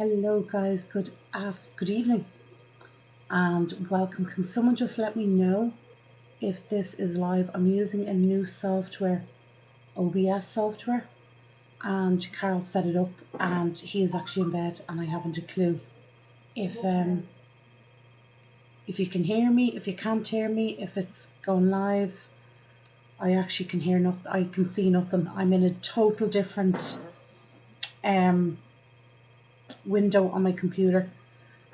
Hello guys, good evening and welcome. Can someone just let me know if this is live? I'm using a new software, OBS software, and Carl set it up and he is actually in bed and I haven't a clue if you can hear me, if you can't hear me, if it's going live. I actually can hear nothing, I can see nothing. I'm in a total different window on my computer,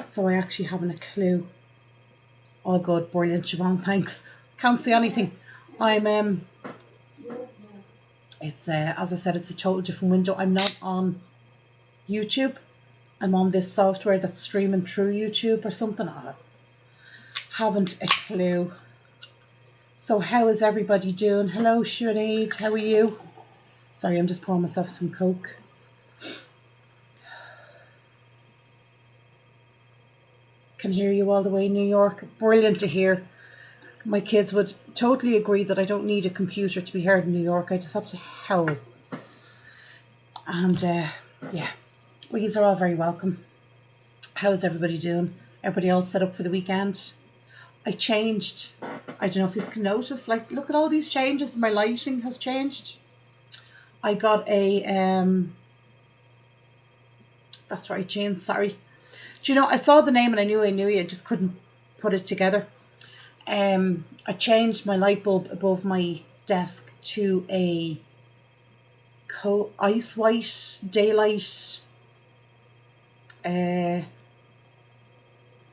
so I actually haven't a clue. All good, brilliant, Siobhan, thanks. Can't see anything. It's as I said, it's a total different window. I'm not on YouTube. I'm on this software that's streaming through YouTube or something. I haven't a clue. So how is everybody doing? Hello, Sinead, how are you? Sorry, I'm just pouring myself some Coke. Can hear you all the way in New York. Brilliant to hear. My kids would totally agree that I don't need a computer to be heard in New York. I just have to howl. And yeah, well, these are all very welcome. How is everybody doing? Everybody all set up for the weekend? I changed. I don't know if you can notice, like, look at all these changes. My lighting has changed. I got a, that's right, Jane, sorry. Do you know, I saw the name and I knew you, I just couldn't put it together. I changed my light bulb above my desk to a ice white daylight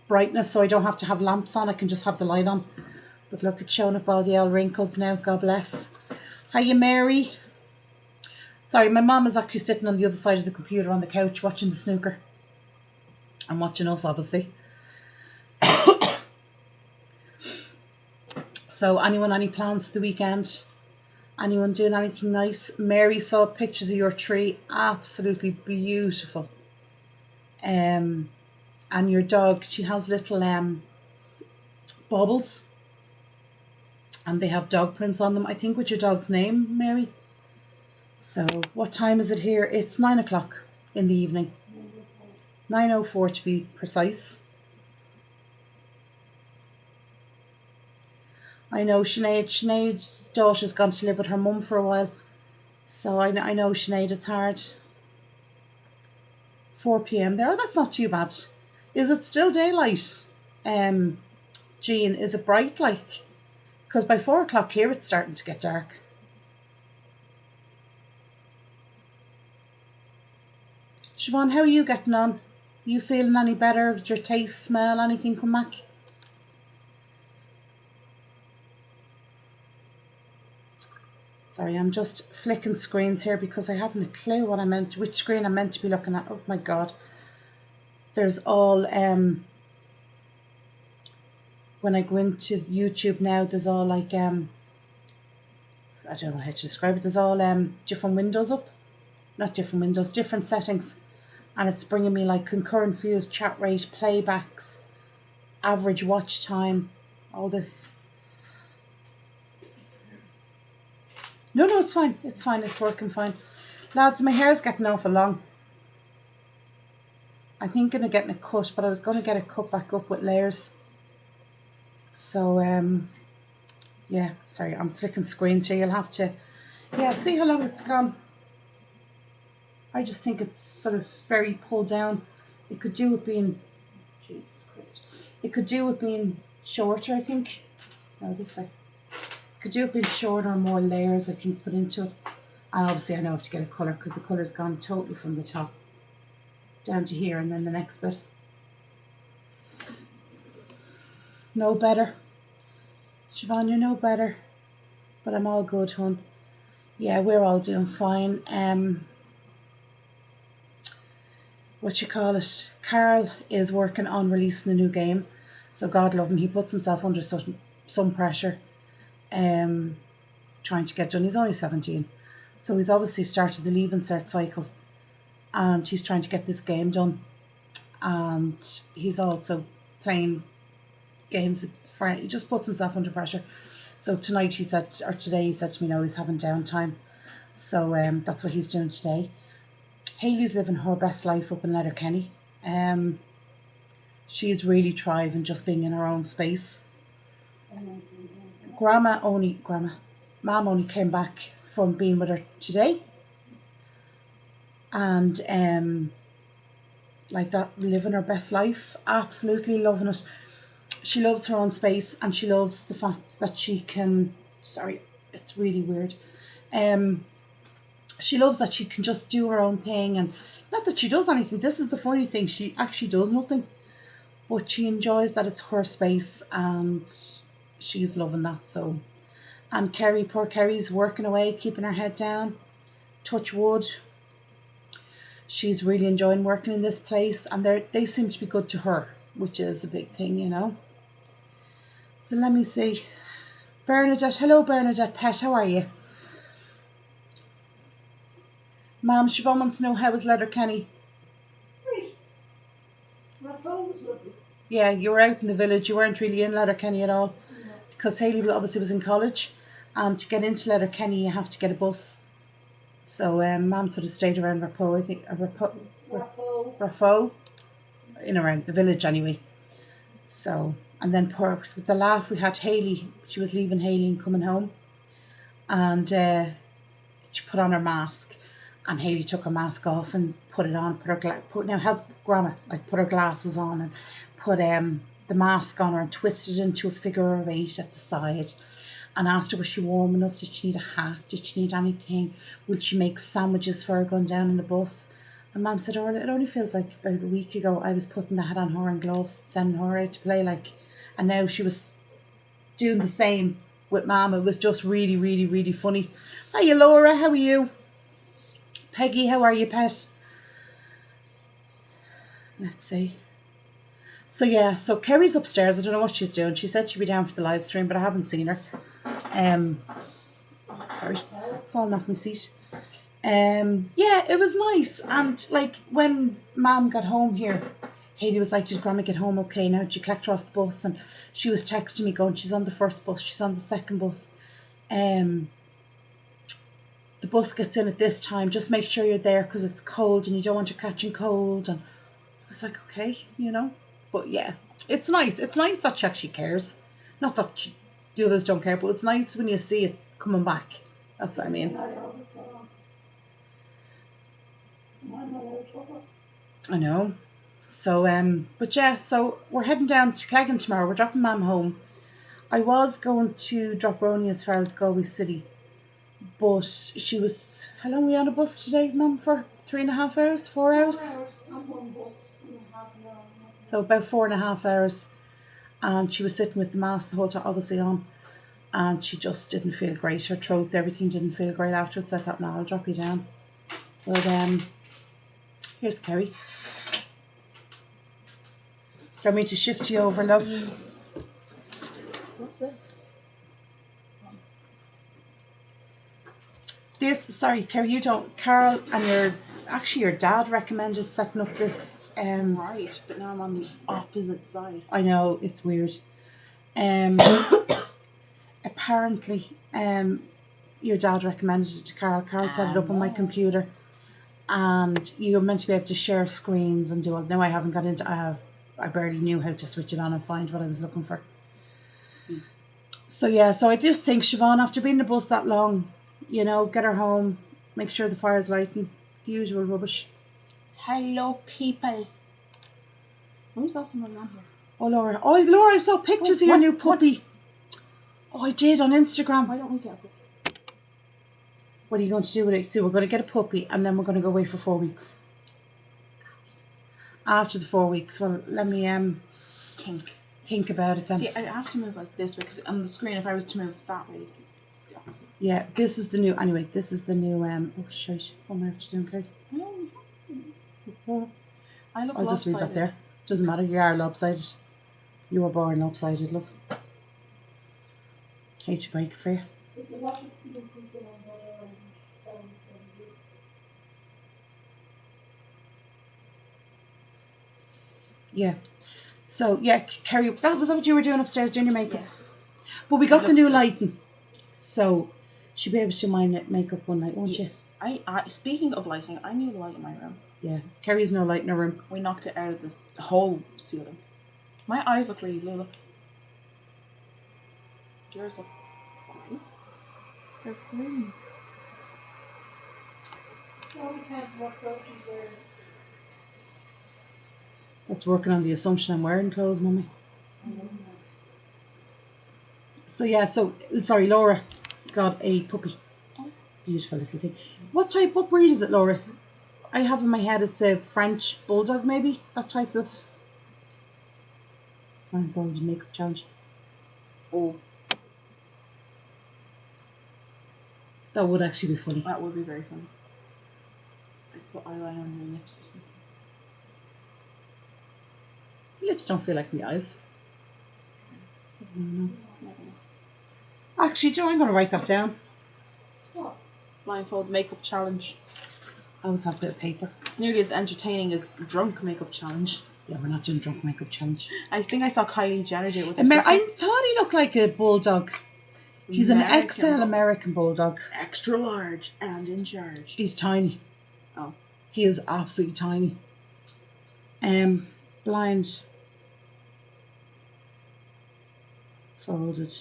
brightness, so I don't have to have lamps on, I can just have the light on. But look, it's showing up all the old wrinkles now, God bless. Hiya, Mary. Sorry, my mum is actually sitting on the other side of the computer on the couch watching the snooker. And watching us, obviously. So anyone, any plans for the weekend? Anyone doing anything nice? Mary saw pictures of your tree, absolutely beautiful. And your dog, she has little baubles, and they have dog prints on them. I think with your dog's name, Mary. So what time is it here? It's 9 o'clock in the evening. 9:04 to be precise. I know Sinead's daughter's gone to live with her mum for a while. So I know, Sinead, it's hard. 4 p.m. there. Oh, that's not too bad. Is it still daylight? Jean, is it bright like? Because by 4 o'clock here it's starting to get dark. Siobhan, how are you getting on? You feeling any better? Did your taste, smell, anything come back? Sorry, I'm just flicking screens here because I haven't a clue which screen I'm meant to be looking at. Oh my God. There's all, when I go into YouTube now, there's all like, I don't know how to describe it. There's all different windows up. Not different windows, different settings. And it's bringing me like concurrent views, chat rate, playbacks, average watch time, all this. No, it's fine. It's fine. It's working fine. Lads, my hair's getting awful long. I'm thinking of getting it cut, but I was going to get it cut back up with layers. So, yeah, sorry, I'm flicking screens here. You'll have to, yeah, see how long it's gone. I just think it's sort of very pulled down. It could do with being, Jesus Christ. It could do with being shorter, I think. No, this way. Could do it being shorter and more layers, I think, put into it. And obviously I know I have to get a colour because the colour's gone totally from the top down to here and then the next bit. No better. Siobhan, you're no better. But I'm all good, hon. Yeah, we're all doing fine. What you call it? Carl is working on releasing a new game. So God love him, he puts himself under some pressure. Trying to get done. He's only 17, so he's obviously started the leave and cert cycle, and he's trying to get this game done. And he's also playing games with friends. He just puts himself under pressure. So today he said to me, no, he's having downtime. So that's what he's doing today. Hayley's living her best life up in Letterkenny. She's really thriving just being in her own space. Mom only came back from being with her today. And like that, living her best life, absolutely loving it. She loves her own space, and she loves the fact that she can, sorry, it's really weird. She loves that she can just do her own thing, and not that she does anything. This is the funny thing, she actually does nothing, but she enjoys that it's her space, and she's loving that. So, and Kerry, poor Kerry's working away, keeping her head down, touch wood. She's really enjoying working in this place, and they seem to be good to her, which is a big thing, you know. So let me see. Bernadette, hello Bernadette Pet, how are you? Mom, Siobhan wants to know, how was Letterkenny? Great. My phone was lovely. Yeah, you were out in the village, you weren't really in Letterkenny at all. No. Because Hayley obviously was in college, and to get into Letterkenny you have to get a bus. So Mom sort of stayed around Raphoe, I think. Raphoe, in around the village anyway. So, and then with the laugh we had Hayley, she was leaving Hayley and coming home, and she put on her mask, and Hayley took her mask off and put it on, help Grandma, like put her glasses on and put the mask on her and twisted it into a figure of 8 at the side, and asked her was she warm enough, did she need a hat, did she need anything, will she make sandwiches for her going down in the bus. And Mum said, oh, it only feels like about a week ago I was putting the hat on her and gloves, sending her out to play, like, and now she was doing the same with Mum. It was just really, really, really funny. Hiya Laura, how are you? Peggy, how are you, pet? Let's see. So yeah, so Kerry's upstairs. I don't know what she's doing. She said she'd be down for the live stream, but I haven't seen her. Sorry, falling off my seat. Yeah, it was nice. And like when Mum got home here, Hayley was like, did Grandma get home okay now? Did you collect her off the bus? And she was texting me going, she's on the first bus, she's on the second bus. The bus gets in at this time, just make sure you're there because it's cold and you don't want her catching cold. And I was like, okay, you know. But yeah, it's nice. It's nice that she actually cares. Not that the others don't care, but it's nice when you see it coming back. That's what I mean. I know. So, but yeah, so we're heading down to Cleggan tomorrow. We're dropping Mum home. I was going to drop Roni as far as Galway City, but she was, how long were we on a bus today, Mum, for 3.5 hours, 4 hours? 4 hours on one bus and half an hour. So about 4.5 hours, and she was sitting with the mask the whole time, obviously on, and she just didn't feel great. Her throat, everything didn't feel great afterwards. So I thought, no, I'll drop you down. But here's Kerry. Do you want me to shift you over, love? What's this? Sorry, Kerry, you don't. Carl and your dad recommended setting up this. Right, but now I'm on the opposite side. I know, it's weird. Apparently, your dad recommended it to Carl. Carl set it up on my computer, and you're meant to be able to share screens and do all. Now I haven't got into. I barely knew how to switch it on and find what I was looking for. So yeah, so I just think Siobhan, after being in the bus that long, you know, get her home, make sure the fire's lighting, the usual rubbish. Hello, people. When was that someone on here? Oh, Laura, I saw pictures of your new puppy. Oh, I did on Instagram. Why don't we get a puppy? What are you going to do with it? So we're going to get a puppy, and then we're going to go away for 4 weeks. After the 4 weeks, well, let me think about it then. See, I have to move like this because on the screen, if I was to move that way, it's the opposite. Yeah, this is the new. Anyway, this is the new. Oh shit! What am I have to do, okay? I'll just leave that there. Doesn't matter. You are lopsided. You were born lopsided, love. Hate to break it for you. Yeah. So yeah, Kerry, was that what you were doing upstairs, doing your makeup? Yes. But we got the new lighting. So She'll be able to do my makeup one night, won't Yes. I speaking of lighting, I need a light in my room. you? Yeah. Kerry's no light in her room. We knocked it out of the whole ceiling. My eyes look really blue. Look. Yours look green. They're green. That's working on the assumption I'm wearing clothes, Mummy. So yeah, sorry, Laura got a puppy. Beautiful little thing. What breed is it, Laura? I have in my head it's a French bulldog, maybe? That type of blindfolded makeup challenge. Oh, That would actually be funny. that would be very funny. I put eyeliner on your lips or something. Lips don't feel like my eyes. Actually, Joe, I'm going to write that down. What? Blindfold makeup challenge. I always have a bit of paper. Nearly as entertaining as drunk makeup challenge. Yeah, we're not doing drunk makeup challenge. I think I saw Kylie Jenner do it with her sister. I thought he looked like a bulldog. He's an XL American bulldog. Extra large and in charge. He's tiny. Oh. He is absolutely tiny. Blind. Folded.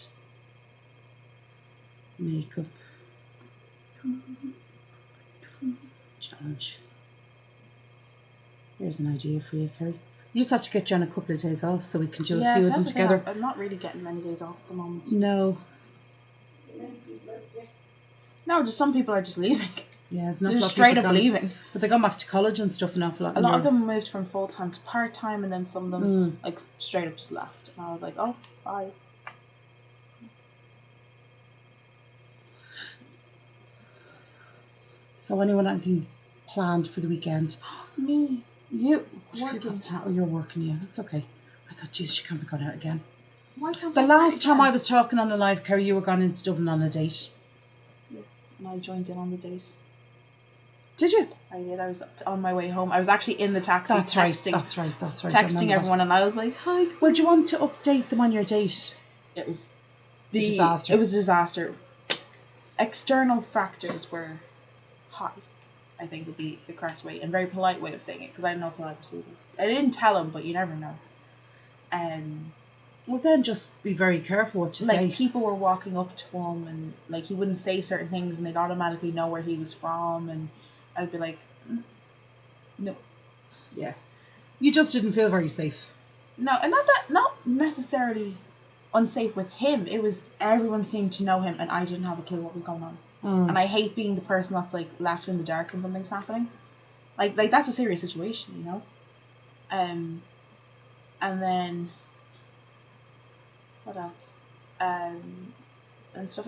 Makeup. Challenge. Here's an idea for you, Kerry. You just have to get you on a couple of days off so we can do a few of them together. I'm not really getting many days off at the moment. No. No, just some people are just leaving. Yeah, it's not They're straight up leaving. But they gone back to college and stuff an awful lot. A lot of them moved from full time to part time, and then some of them like straight up just left. And I was like, oh, bye. So anything planned for the weekend? Me. You Working. Oh, you're working, yeah. That's okay. I thought, geez, she can't be going out again. Why can't The I last go time out I was talking on the live, Kerry, you were gone into Dublin on a date. Yes, and I joined in on the date. Did you? I did. I was on my way home. I was actually in the taxi texting. That's right. Texting everyone, and I was like, "Hi." Well, do you want to update them on your date? It was disaster. It was a disaster. External factors were high, I think would be the correct way and very polite way of saying it, because I don't know if he'll ever see this. I didn't tell him, but you never know. Well, then just be very careful what you say. Like, people were walking up to him, and like he wouldn't say certain things, and they'd automatically know where he was from, and I'd be like, no. Yeah. You just didn't feel very safe. No, and not necessarily unsafe with him. It was everyone seemed to know him, and I didn't have a clue what was going on. And I hate being the person that's like left in the dark when something's happening. Like that's a serious situation, you know. And then what else? And stuff.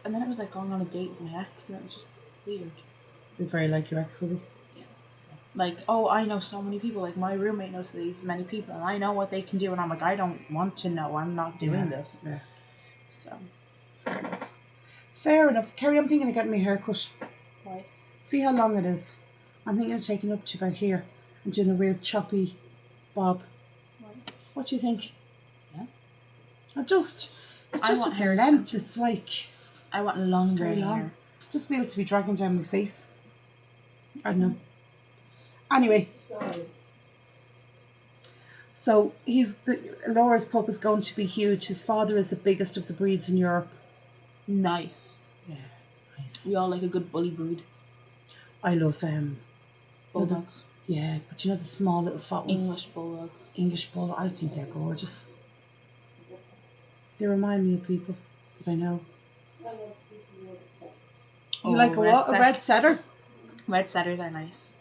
And then it was like going on a date with my ex, and it was just weird. You're very like your ex, was he? Yeah. Like, oh, I know so many people. Like, my roommate knows these many people, and I know what they can do, and I'm like, I don't want to know. I'm not doing this. Yeah. So, fair enough. Fair enough. Kerry, I'm thinking of getting my hair cut. Why? See how long it is. I'm thinking of taking it up to about here and doing a real choppy bob. Why? What do you think? Yeah. It's just want with hair the length. extensions. It's like I want longer very long. hair. Just feel it to be dragging down my face. I don't know. Anyway. So Laura's pup is going to be huge. His father is the biggest of the breeds in Europe. Nice. Yeah, nice. We all like a good bully breed. I love Bulldogs. Yeah, but you know the small little fat ones. English bulldogs. English bulldog. I think they're gorgeous. They remind me of people that I know. You like a what? A red setter? Red setters are nice.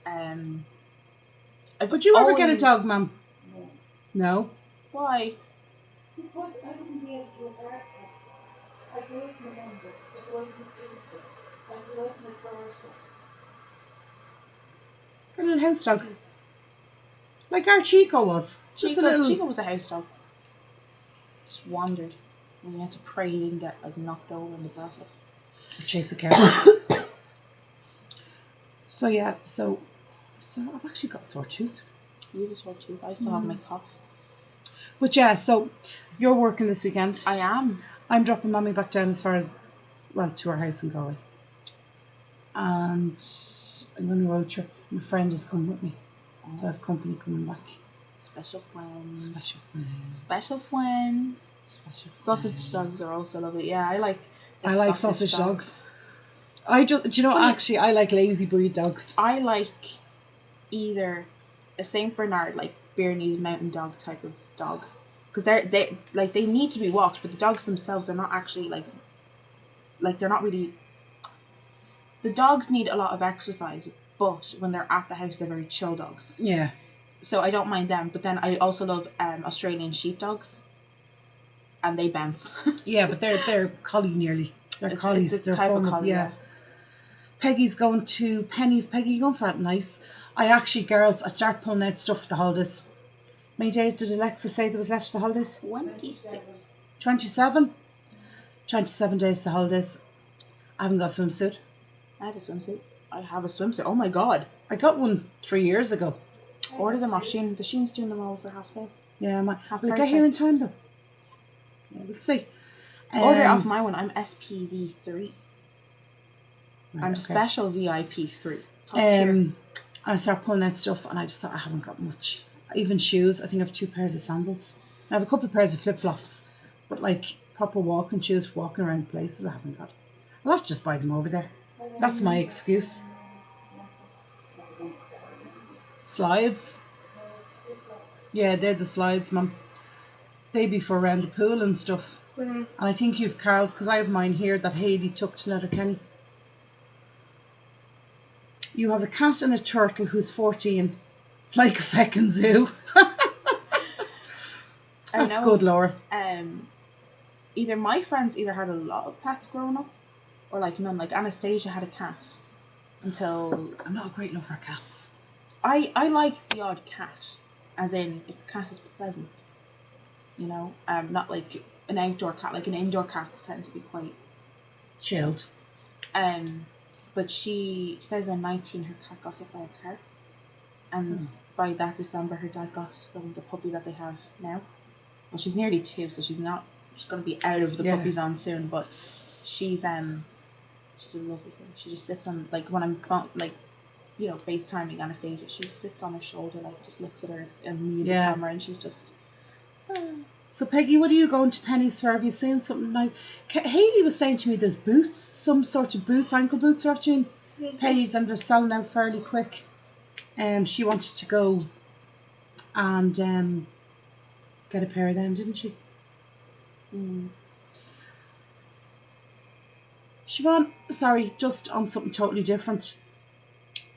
Would you ever get a dog, Mum? No. Why? Because I wouldn't be able to look at it. I grew up in London. It wasn't Tuesday. I grew up in Thursday. A little house dog. Like our Chico was. Just a little... Chico was a house dog. Just wandered. And you had to pray he didn't get like knocked over in the process. Chase the cow. So yeah, so I've actually got a sore tooth. You have a sore tooth. I still have my cough. But yeah, so you're working this weekend. I am. I'm dropping Mommy back down as far as to our house in Galway. And I'm on a road trip. My friend is coming with me. So I have company coming back. Special friends. Special friend. Special friend. Special friend. Sausage dogs are also lovely. Yeah, I like sausage dogs. Do you know, actually, I like lazy breed dogs. I like either a Saint Bernard, like Bernese mountain dog type of dog. Because they need to be walked, but the dogs themselves are not actually like they're not really. The dogs need a lot of exercise, but when they're at the house, they're very chill dogs. Yeah. So I don't mind them, but then I also love Australian sheepdogs, and they bounce. Yeah, but they're collie nearly. They're collies. It's a they're type of fun. collie, yeah. Peggy's going to Penny's. Peggy, you going for that nice? Girls, I start pulling out stuff for the holidays. How many days did Alexa say there was left for the holidays? 26. 27? 27 days to the holidays. I haven't got a swimsuit. I have a swimsuit. Oh my god. I got one 3 years ago. Order them off Shein. The Shein's doing them all for half sale. Yeah, Half will it price get here sale. in time though? Yeah, we'll see. Order off my one. I'm SPV 3. Right, I'm okay. special VIP 3. Top tier. I start pulling out stuff and I just thought I haven't got much. Even shoes. I think I have 2 pairs of sandals. I have a couple of pairs of flip-flops. But like proper walking shoes for walking around places I haven't got. I'll have to just buy them over there. That's my excuse. Slides. Yeah, they're the slides, Mum. They be for around the pool and stuff. And I think you've Carl's, because I have mine here that Hayley took to Letterkenny. You have a cat and a turtle who's 14. It's like a feckin' zoo. That's good, Laura. Either my friends had a lot of pets growing up, or like none. Like Anastasia had a cat until... I'm not a great lover of cats. I like the odd cat, as in if the cat is pleasant, you know, not like an outdoor cat. Like an indoor cats tend to be quite chilled. But 2019, her cat got hit by a car, and by that December, her dad got them the puppy that they have now. Well, she's nearly 2, so she's going to be out of the puppy zone soon. But she's a lovely thing. She just sits on, like when I'm FaceTiming Anastasia, she just sits on her shoulder, like just looks at her and me in the camera, and she's just. So Peggy, what are you going to Penny's for? Have you seen something like? Hayley was saying to me there's boots, some sort of boots, ankle boots are actually in Penny's, and they're selling out fairly quick. She wanted to go and get a pair of them, didn't she? Siobhan, sorry, just on something totally different.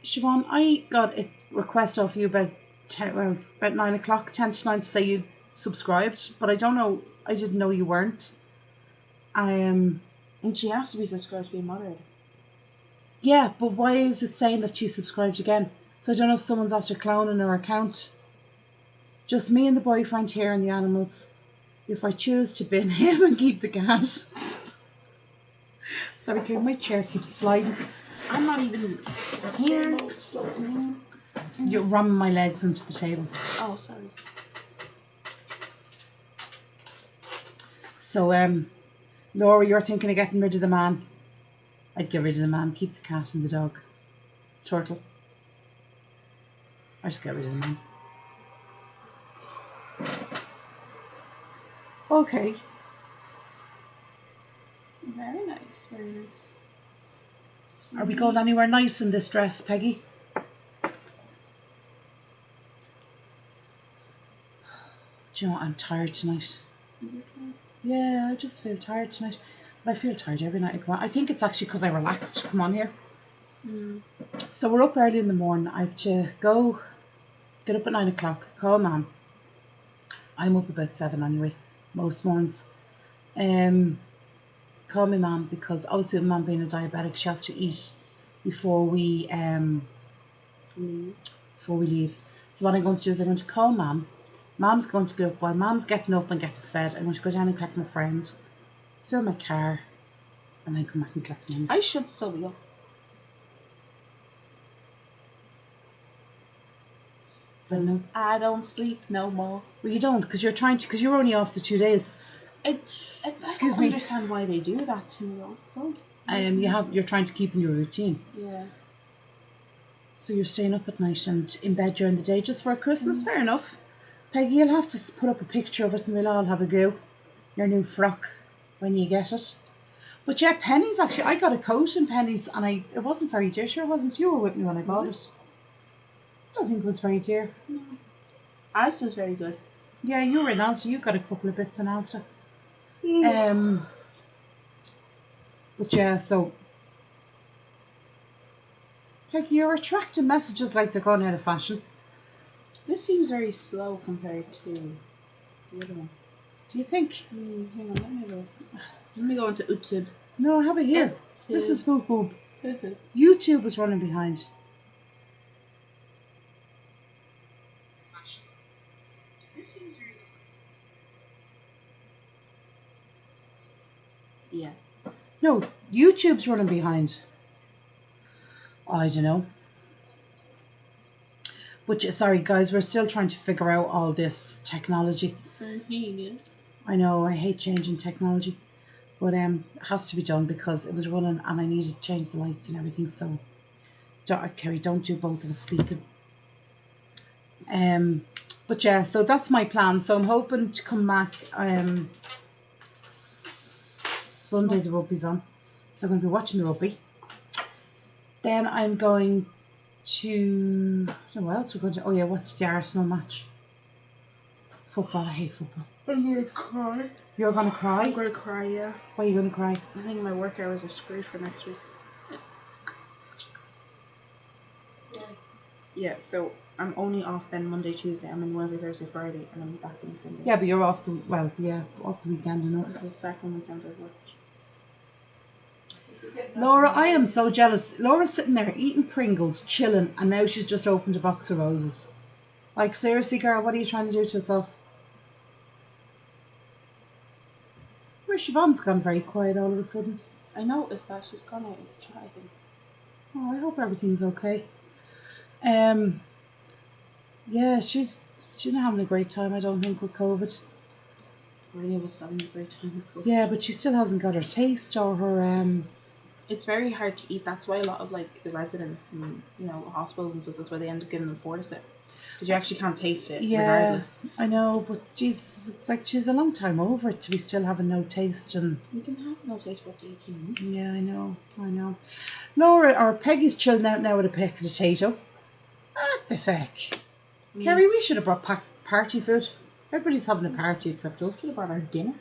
Siobhan, I got a request off you about 9 o'clock, 10 to 9, to say you subscribed, but I didn't know you weren't. And she has to be subscribed to be a moderator. Yeah, but why is it saying that she subscribed again? So I don't know if someone's after cloning her account. Just me and the boyfriend here and the animals. If I choose to bin him and keep the cat. Sorry, okay, my chair keeps sliding. I'm not even here. You're ramming my legs into the table. Oh, sorry. So, Laura, you're thinking of getting rid of the man. I'd get rid of the man, keep the cat and the dog. Turtle. I'd just get rid of the man. Okay. Very nice, very nice. Are we going anywhere nice in this dress, Peggy? Do you know what? I'm tired tonight. Yeah, I just feel tired tonight. But I feel tired every night I come on. I think it's actually because I relaxed to come on here. So we're up early in the morning. I have to go, get up at 9 o'clock, call Mum. I'm up about 7 anyway, most mornings. Call my mum, because obviously with Mum being a diabetic, she has to eat before we leave. So what I'm going to do is I'm going to call Mum. Mum's going to get up. While Mum's getting up and getting fed, I'm going to go down and collect my friend, fill my car, and then come back and collect Mum. I should still be up. I don't sleep no more. Well, you don't, because you're only off the 2 days. I don't understand why they do that to me also. You're trying to keep in your routine. Yeah. So you're staying up at night and in bed during the day just for Christmas. Fair enough. Peggy, you'll have to put up a picture of it and we'll all have a go. Your new frock when you get it. But yeah, Penny's actually, I got a coat in Penny's and it wasn't very dear. Sure, it wasn't. You were with me when I bought it. I don't think it was very dear. No. Asda's very good. Yeah, you were in Asda. You got a couple of bits in Asda. But yeah, so Peggy, you're attracting messages like they're going out of fashion. This seems very slow compared to the other one. Do you think? Hang on, let me go into YouTube. No, I have it here. This is Hoop Hoop. YouTube is running behind. This seems very slow. Yeah. No, YouTube's running behind. I don't know. But sorry guys, we're still trying to figure out all this technology. I know, I hate changing technology. But it has to be done because it was running and I needed to change the lights and everything. So, Kerry, don't do both of us speaking. But yeah, so that's my plan. So I'm hoping to come back Sunday. The rugby's on. So I'm going to be watching the rugby. Then I'm going to, I don't know what else we're going to, watch the Arsenal match. Football, I hate football. I'm going to cry. You're going to cry? I'm going to cry, yeah. Why are you going to cry? I think my work hours are screwed for next week. Yeah, so I'm only off then Monday, Tuesday. I'm in Wednesday, Thursday, Friday, and I'm back on Sunday. Yeah, but you're off the weekend enough. This is the second weekend I've worked. Laura, I am so jealous. Laura's sitting there eating Pringles, chilling, and now she's just opened a box of roses. Like, seriously, girl, what are you trying to do to yourself? Where's Siobhan's gone very quiet all of a sudden? I noticed that she's gone out in the chat, I think. Oh, I hope everything's okay. Yeah, she's not having a great time, I don't think, with COVID. Or any of us having a great time with COVID. Yeah, but she still hasn't got her taste or her It's very hard to eat. That's why a lot of like the residents and hospitals and stuff. That's why they end up giving them Fortisip, because you actually can't taste it regardless. I know, but geez, it's like she's a long time over it to be still having no taste and. You can have no taste for up to 18 months. Yeah, I know. Laura or Peggy's chilling out now with a peck of potato. What the feck? Kerry, we should have brought party food. Everybody's having a party except us. Should have brought our dinner.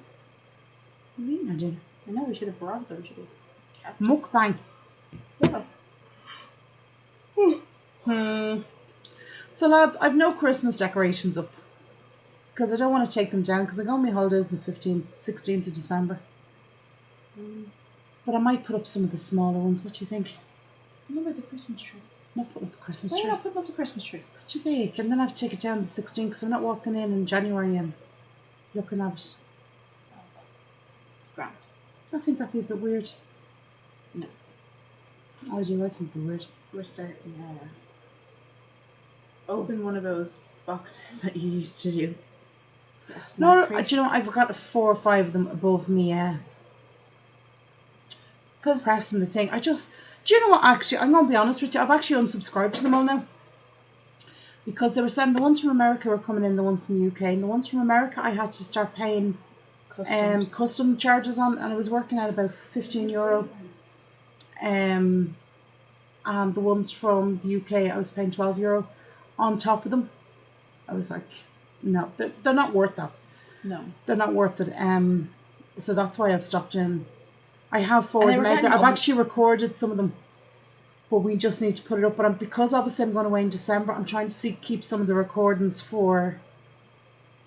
What do you mean our dinner? I know we should have brought them. Should have. Mukbang. Yeah. So lads, I've no Christmas decorations up because I don't want to take them down because I go on my holidays on the 16th of December. But I might put up some of the smaller ones. What do you think? What about the Christmas tree? Not putting up the Christmas Why tree. are you not putting up the Christmas tree? It's too big, and then I have to take it down the 16th because I'm not walking in January and looking at it. Grand. I think that'd be a bit weird. No. I do. I think it'd be weird. We're starting. Open one of those boxes that you used to do. No, do you know what? I've got 4 or 5 of them above me. Because pressing the thing, do you know what? Actually, I'm going to be honest with you. I've actually unsubscribed to them all now because they were saying the ones from America were coming in, the ones from the UK, and the ones from America I had to start paying custom charges on, and it was working out about €15. And the ones from the UK I was paying €12 on top of them. I was like, no, they're not worth that. No, they're not worth it. So that's why I've stopped in. I have 4 of them out there. I've actually recorded some of them, but we just need to put it up. But because obviously I'm going away in December, I'm trying to keep some of the recordings for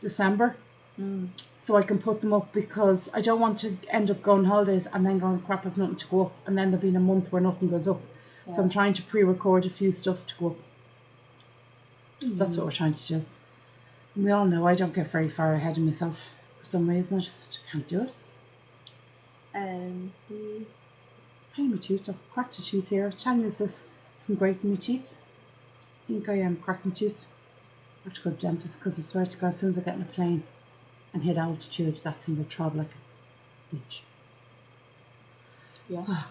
December, so I can put them up because I don't want to end up going holidays and then going, crap, I've nothing to go up, and then there'll be a month where nothing goes up. Yeah. So I'm trying to pre-record a few stuff to go up. So that's what we're trying to do. And we all know I don't get very far ahead of myself for some reason. I just can't do it. Pain my tooth. I've cracked a tooth here. I was telling you this from grating my teeth. I think I cracked my tooth. I have to go to the dentist because I swear to God, as soon as I get in a plane and hit altitude, that thing will throb like a bitch. Yes.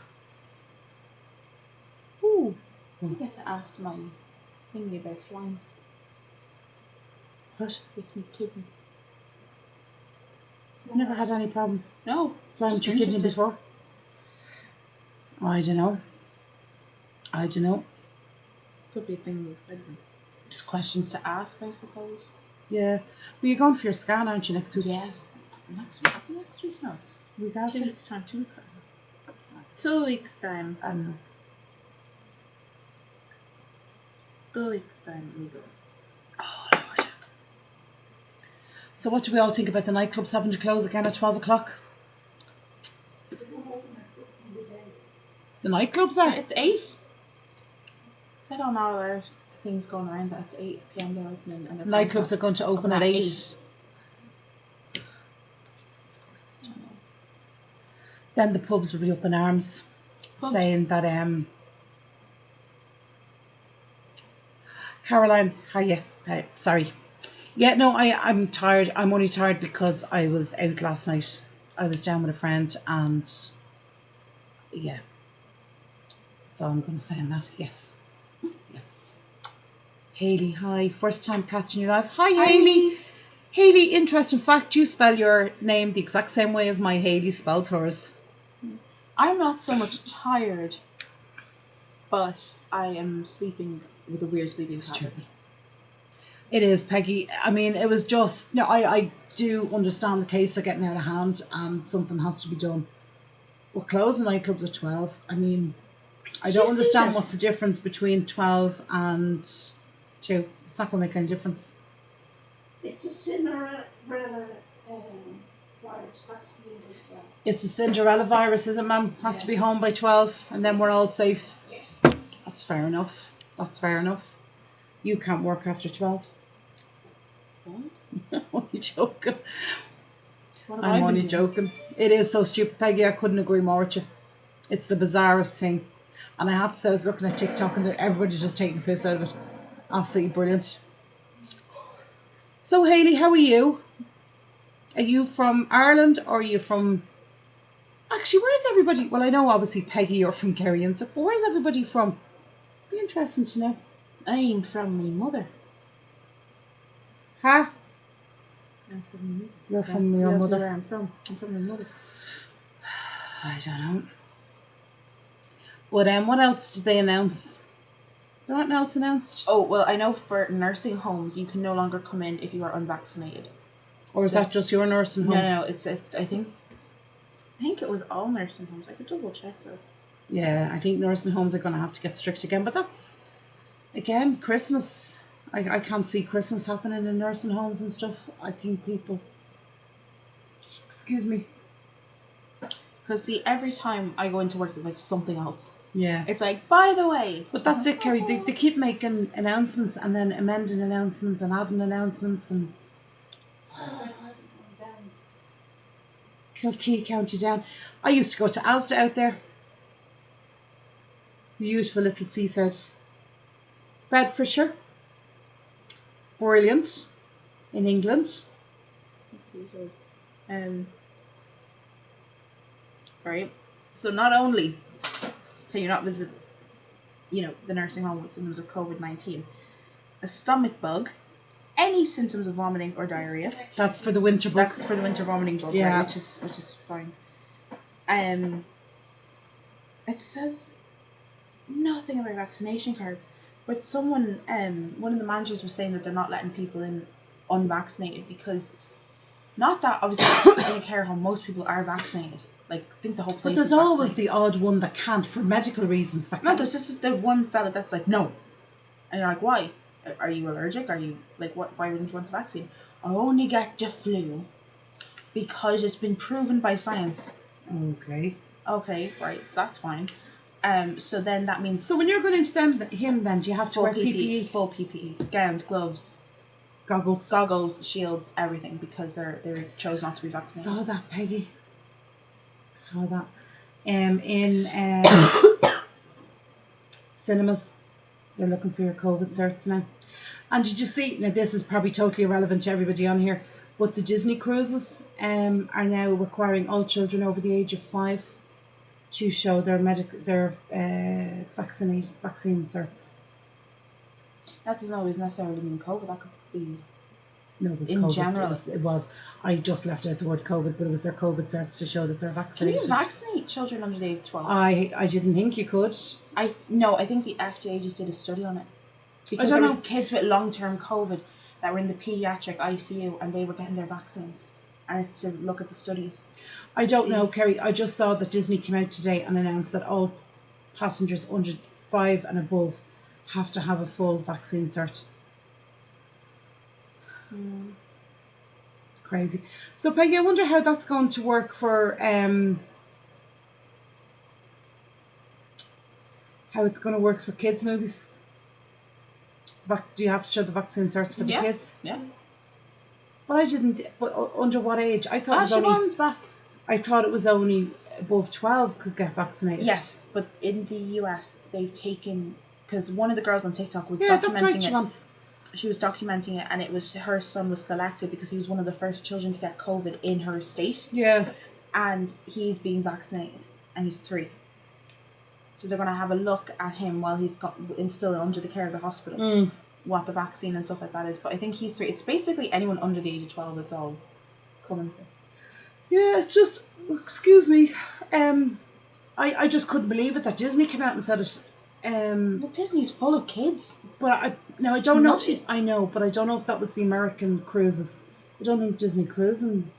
I get to ask my thingy about flying What? with my kidney. I've never had any problem No, flying with just your kidney interested. before. I don't know. Could be a thing. I don't know. Just questions. To ask, I suppose. Yeah. Well, you're going for your scan, aren't you, next week? Yes. Next week. Is it next week? No, it's Week 2 after? weeks time. 2 weeks time. 2 weeks time. I don't know. 2 weeks time we go. Oh, Lord. So what do we all think about the nightclubs having to close again at 12 o'clock? The nightclubs are? It's 8. So I don't know. There's the things going around that it's 8 p.m. they're opening. And Nightclubs are going to open at 8. Jesus Christ. Then the pubs will be up in arms, Pubs. saying that Caroline, hiya. Sorry. Yeah, no, I'm tired. I'm only tired because I was out last night. I was down with a friend and yeah. That's all I'm going to say on that. Yes. Yes. Hayley, hi. First time catching you live. Hi, Hayley. Hayley, interesting fact. You spell your name the exact same way as my Hayley spells hers. I'm not so much tired, but I am sleeping with a weird sleeping pattern. Stupid. It is, Peggy. I mean, it was just... No, I do understand the case of getting out of hand and something has to be done. We're closing nightclubs at 12. I mean, I don't understand what's the difference between 12 and 2. It's not going to make any difference. It's a Cinderella virus. Has to be in as well. It's a Cinderella virus, isn't it, ma'am? Has to be home by 12 and then we're all safe. Yeah. That's fair enough. That's fair enough. You can't work after 12. What? Only joking. What have I I'm been only doing? joking. It is so stupid, Peggy. I couldn't agree more with you. It's the bizarrest thing. And I have to say, I was looking at TikTok and everybody's just taking the piss out of it. Absolutely brilliant. So, Hayley, how are you? Are you from Ireland or are you from... Actually, where's everybody? Well, I know obviously Peggy, you're from Kerry and stuff, but where's everybody from? Be interesting to know. I'm from my mother. Huh? I'm from my mother. You're from your That's mother. where I'm from. I'm from my mother. I don't know. But what else did they announce? There wasn't else announced? Oh, well, I know for nursing homes, you can no longer come in if you are unvaccinated. Or is So- that just your nursing home? No, it's I think it was all nursing homes. I could double check though. Yeah, I think nursing homes are going to have to get strict again. But that's, again, Christmas. I can't see Christmas happening in nursing homes and stuff. I think people... Excuse me. Because see, every time I go into work, there's like something else. Yeah. It's like, by the way. But that's it, Kerry. They keep making announcements and then amending announcements and adding announcements and... Kilkee County down. I used to go to Asda out there. Beautiful little seaside. Bedfordshire. Brilliant. In England. Let's see, so, right. So not only can you not visit, the nursing home with symptoms of COVID-19, a stomach bug, any symptoms of vomiting or diarrhea. That's for the winter bug. That's for the winter vomiting bug, Yeah. right, which is fine. It says nothing about vaccination cards, but someone, one of the managers was saying that they're not letting people in unvaccinated because, not that obviously in a care home most people are vaccinated. Like, I think the whole place. But there's is always vaccinated. the odd one that can't for medical reasons. That No, can't. there's just the one fella that's like, no. And you're like, why? Are you allergic? Are you, like, what? Why wouldn't you want the vaccine? I only get the flu because it's been proven by science. Okay. Okay, right, that's fine. So then that means So when you're going into him then, do you have to full wear PPE, PPE? full PPE, gowns, gloves, Goggles. goggles, shields, everything, because they chose not to be vaccinated. Saw that, Peggy. Saw that. In cinemas, they're looking for your COVID certs now. And did you see, now this is probably totally irrelevant to everybody on here, but the Disney cruises are now requiring all children over the age of 5 to show their vaccine certs. That doesn't always necessarily mean COVID. That could be No, it was in COVID. general. It was. I just left out the word COVID, but it was their COVID certs to show that they're Can vaccinated. you vaccinate children under the age of 12? I didn't think you could. No, I think the FDA just did a study on it. Because don't there was know. kids with long-term COVID that were in the pediatric ICU and they were getting their vaccines. And it's to look at the studies. I don't know, Kerry. I just saw that Disney came out today and announced that all passengers under 5 and above have to have a full vaccine cert. Crazy. So, Peggy, I wonder how that's going to work for how it's going to work for kids' movies. Do you have to show the vaccine certs for the kids? Yeah. But I didn't. But under what age? I thought it was only. Back. I thought it was only above 12 could get vaccinated. Yes, but in the US they've taken, because one of the girls on TikTok was that's documenting right, it. Siobhan. She was documenting it, and it was her son was selected because he was one of the first children to get COVID in her state. Yeah. And he's being vaccinated, and he's 3. So they're going to have a look at him while he's still under the care of the hospital, what the vaccine and stuff like that is. But I think he's 3. It's basically anyone under the age of 12 it's all coming to. Yeah, it's just, excuse me, I just couldn't believe it that Disney came out and said it. Well, Disney's full of kids. But I don't know. I know, but I don't know if that was the American cruises. I don't think Disney cruise in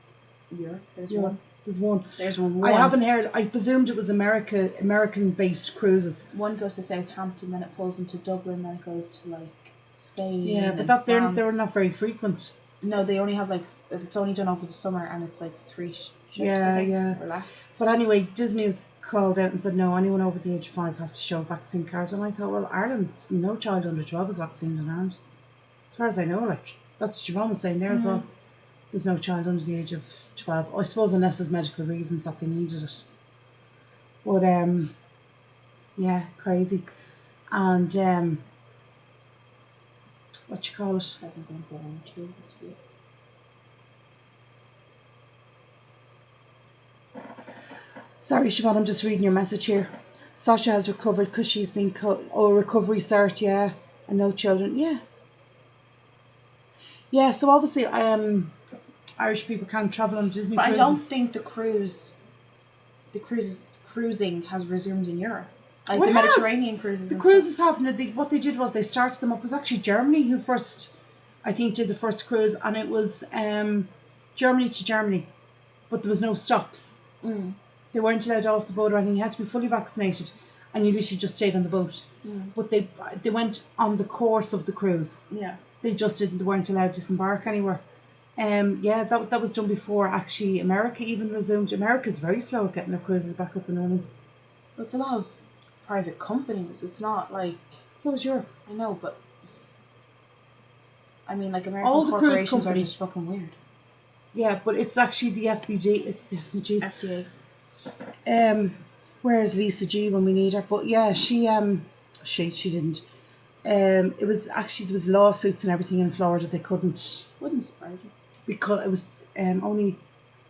Europe. There's one. There's one. I haven't heard. I presumed it was American-based cruises. One goes to Southampton, then it pulls into Dublin, then it goes to like Spain. Yeah, but they're not very frequent. No, they only have it's only done over the summer, and it's like 3 ships. Yeah. Or less. But anyway, Disney has called out and said no, anyone over the age of 5 has to show a vaccine card. And I thought, well, Ireland, no child under 12 is vaccinated in Ireland. As far as I know, that's what Siobhan was saying there as well. There's no child under the age of 12. I suppose unless there's medical reasons that they needed it. But, yeah, crazy. And, what you call it? I'm going for 1 or 2 this week. Sorry, Siobhan, I'm just reading your message here. Sasha has recovered because she's been recovery start, yeah, and no children, yeah. Yeah, so obviously, Irish people can't travel on Disney cruises. But I don't think cruising has resumed in Europe. Like the Mediterranean cruises. The cruises have. What they did was they started them up. It was actually Germany who first, I think, did the first cruise, and it was Germany to Germany, but there was no stops. They weren't allowed off the boat or anything. You had to be fully vaccinated, and you literally just stayed on the boat. But they went on the course of the cruise. Yeah. They just weren't allowed to disembark anywhere. Yeah, that was done before actually America even resumed. America's very slow at getting their cruises back up and running. It's a lot of private companies. It's not like. So is Europe. I know, but. I mean, like American all the corporations are just fucking weird. Yeah, but it's actually the FBG. It's the FBG. FDA. Where's Lisa G when we need her? But yeah, she didn't. It was actually, there was lawsuits and everything in Florida. They couldn't. Wouldn't surprise me. Because it was only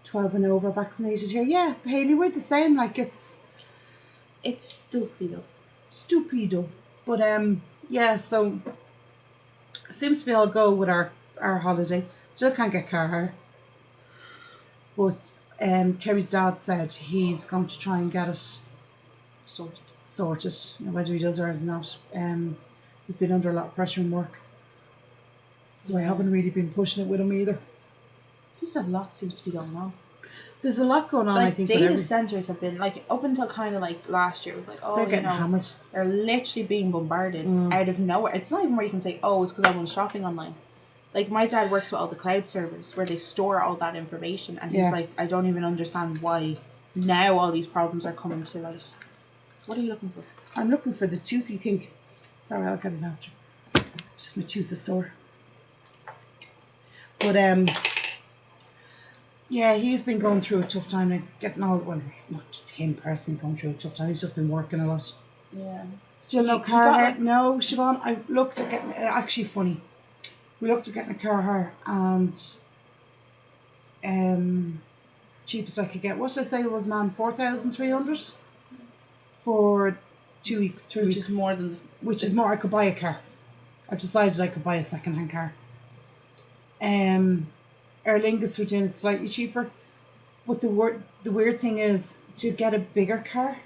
12 and over vaccinated here. Yeah, Hayley, we're the same. It's stupido. But yeah, so seems to be all go with our holiday. Still can't get car hire. But Kerry's dad said he's going to try and get it sorted. Whether he does or not. He's been under a lot of pressure in work. So I haven't really been pushing it with him either. Just a lot seems to be going on. There's a lot going on, I think. Data centres have been, up until kind of last year, it was they're getting hammered. They're literally being bombarded out of nowhere. It's not even where you can say, it's because I went shopping online. My dad works with all the cloud servers where they store all that information, and he's like, I don't even understand why now all these problems are coming to light. What are you looking for? I'm looking for the toothy thing. Sorry, I'll get it after. Just my tooth is sore. But yeah, he's been going through a tough time, not him personally going through a tough time. He's just been working a lot. Yeah. Still no car hire. No, Siobhan, I looked at getting, actually funny. We looked at getting a car hire, and cheapest I could get, what did I say it was, man, 4,300? for 2 weeks, 3 Which weeks. is more than... Which is more, I could buy a car. I've decided I could buy a second-hand car. Aer Lingus were doing it slightly cheaper. But the weird thing is, to get a bigger car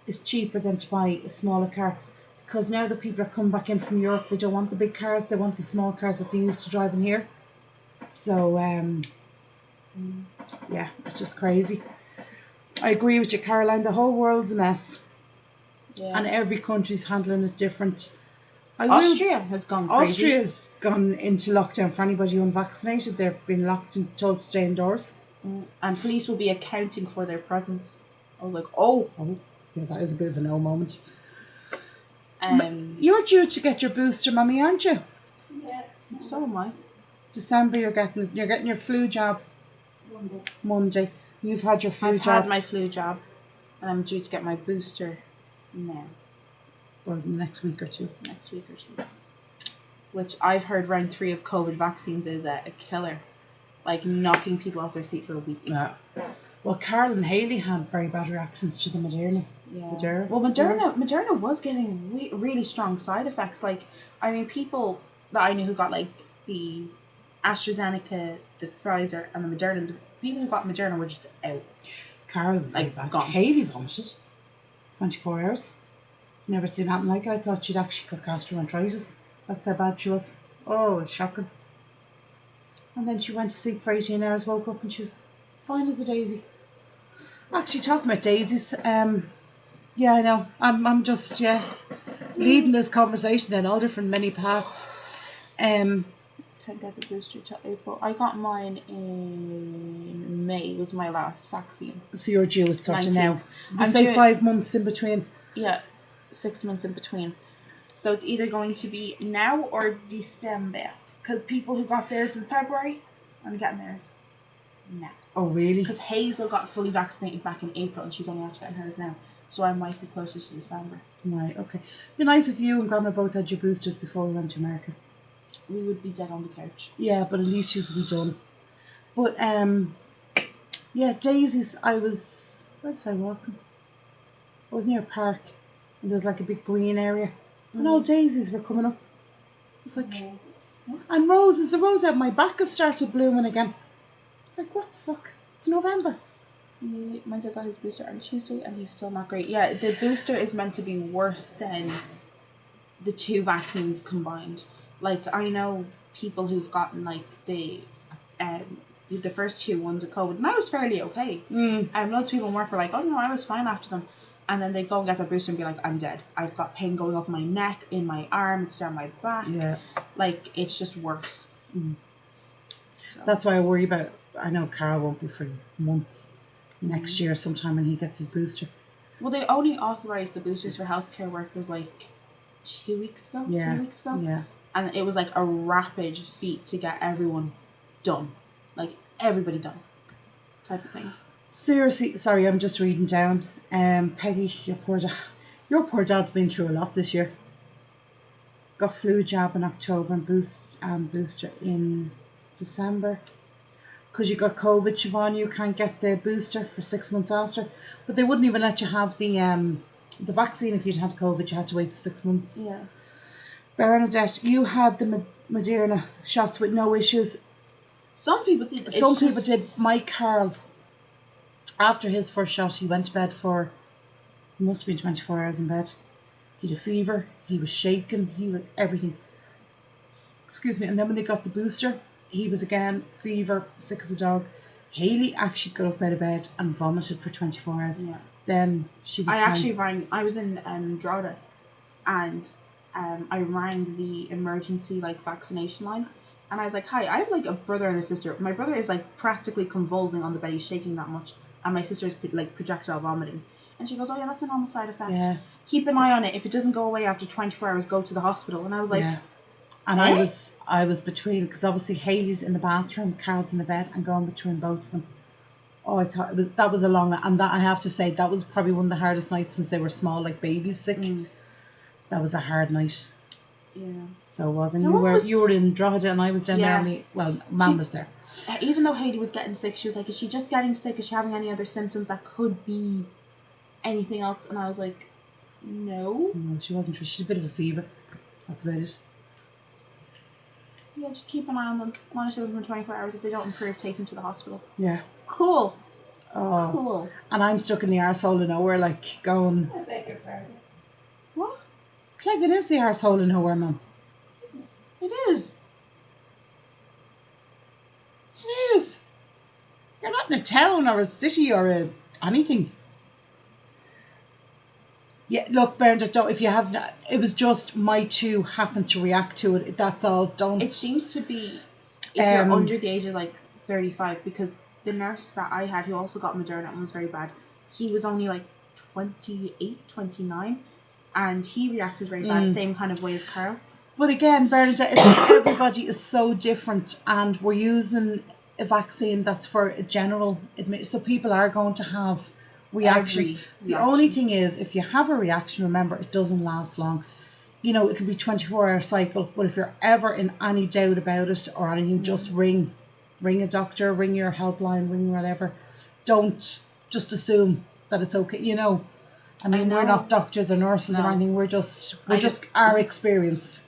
is cheaper than to buy a smaller car. Because now that people are coming back in from Europe, they don't want the big cars, they want the small cars that they used to drive in here. So, yeah, it's just crazy. I agree with you, Caroline. The whole world's a mess. Yeah. And every country's handling it different. Austria has gone crazy. Austria's gone into lockdown for anybody unvaccinated. They're being locked and told to stay indoors. And police will be accounting for their presence. I was like, oh. Yeah, that is a bit of a no moment. Um, You're due to get your booster, Mummy, aren't you? Yeah. so am I. December, you're getting your flu jab Monday. You've had your flu I've jab. had my flu jab, and I'm due to get my booster now. Well, next week or two. Next week or two. Which I've heard round 3 of COVID vaccines is a killer. Like knocking people off their feet for a week. Yeah. Well, Carl and Haley had very bad reactions to the Moderna. Yeah. Moderna. Well, Moderna was getting really strong side effects. Like, I mean, people that I knew who got like the AstraZeneca, the Pfizer, and the Moderna, the people who got Moderna were just out. Carl was very Like, bad. gone. Haley vomited. 24 hours. Never seen anything like it. I thought she'd actually got gastroenteritis. That's how bad she was. Oh, it was shocking. And then she went to sleep for 18 hours, woke up and she was fine as a daisy. Actually, talking about daisies, yeah, I know. I'm just, leading this conversation in all different many paths. Can't get the booster till April. I got mine in May, was my last vaccine. So you're due with sort of now. 19th. Did you I'm say due- 5 months in between? Yeah, 6 months in between. So it's either going to be now or December. Because people who got theirs in February, I'm getting theirs now. Oh, really? Because Hazel got fully vaccinated back in April and she's only after getting hers now. So I might be closer to December. Right, okay. It'd be nice if you and Grandma both had your boosters before we went to America. We would be dead on the couch. Yeah, but at least she's be done. But, yeah, daisies, where was I walking? I was near a park and there was like a big green area. And all daisies were coming up. It's like, and roses, the rose out my back has started blooming again. Like, what the fuck? It's November. My dad got his booster on Tuesday and he's still not great. Yeah, the booster is meant to be worse than the 2 vaccines combined. Like, I know people who've gotten like the first 2 ones of COVID, and I was fairly okay. Loads of people in work were like, oh no, I was fine after them. And then they go and get their booster and be like, I'm dead. I've got pain going up my neck, in my arm, it's down my back. Yeah. Like, it's just worse. So. That's why I worry about, I know Carl won't be for months next year sometime when he gets his booster. Well, they only authorised the boosters for healthcare workers like 2 weeks ago, 3 weeks ago. Yeah. And it was like a rapid feat to get everyone done. Like, everybody done. Type of thing. Seriously, sorry, I'm just reading down. Peggy, your poor dad's been through a lot this year. Got flu jab in October and booster in December. Because you got COVID, Siobhan, you can't get the booster for 6 months after. But they wouldn't even let you have the vaccine if you'd had COVID. You had to wait 6 months. Yeah. Bernadette, you had the Moderna shots with no issues. Some people did. Some people did. Mike Carl, after his first shot, he went to bed for, he must have been 24 hours in bed. He had a fever, he was shaking, he was everything. Excuse me. And then when they got the booster, he was again, fever, sick as a dog. Haley actually got up out of bed and vomited for 24 hours. Yeah. Then she was I was in Drogheda and I rang the emergency vaccination line and I was like, hi, I have like a brother and a sister. My brother is like practically convulsing on the bed, he's shaking that much, and my sister is like projectile vomiting. And she goes, oh yeah, that's a normal side effect. Yeah. Keep an eye on it. If it doesn't go away after 24 hours, go to the hospital. And I was like, yeah. And I was between, because obviously Haley's in the bathroom, Carol's in the bed, and going between both of them. Oh, I thought that was a long, and that I have to say, that was probably one of the hardest nights since they were small, like babies sick. That was a hard night. Yeah. So it was, and No, you were in Drogheda and I was down there. Mum was there. Even though Haley was getting sick, she was like, is she just getting sick? Is she having any other symptoms that could be anything else? And I was like, no. No, she wasn't. She's a bit of a fever. That's about it. Yeah, just keep an eye on them. Monitor them for 24 hours. If they don't improve, take them to the hospital. Yeah. Cool. Oh. Cool. And I'm stuck in the arsehole of nowhere, like, going... I beg your pardon. What? Clegg, it is the arsehole of nowhere, Mum. It is. It is. You're not in a town or a city or anything. Yeah, look, Bernadette, don't, if you have that, it was just my two happened to react to it. That's all. Don't. It seems to be if you're under the age of like 35, because the nurse that I had who also got Moderna and was very bad, he was only like 28, 29, and he reacted very bad, same kind of way as Carl. But again, Bernadette, it's like everybody is so different, and we're using a vaccine that's for a general so people are going to have reactions. The only thing is, if you have a reaction, remember, it doesn't last long. You know, it'll be 24-hour cycle, but if you're ever in any doubt about it or anything, just ring a doctor, ring your helpline, ring whatever. Don't just assume that it's okay, you know. I mean, we're not doctors or nurses or anything, we're just our experience.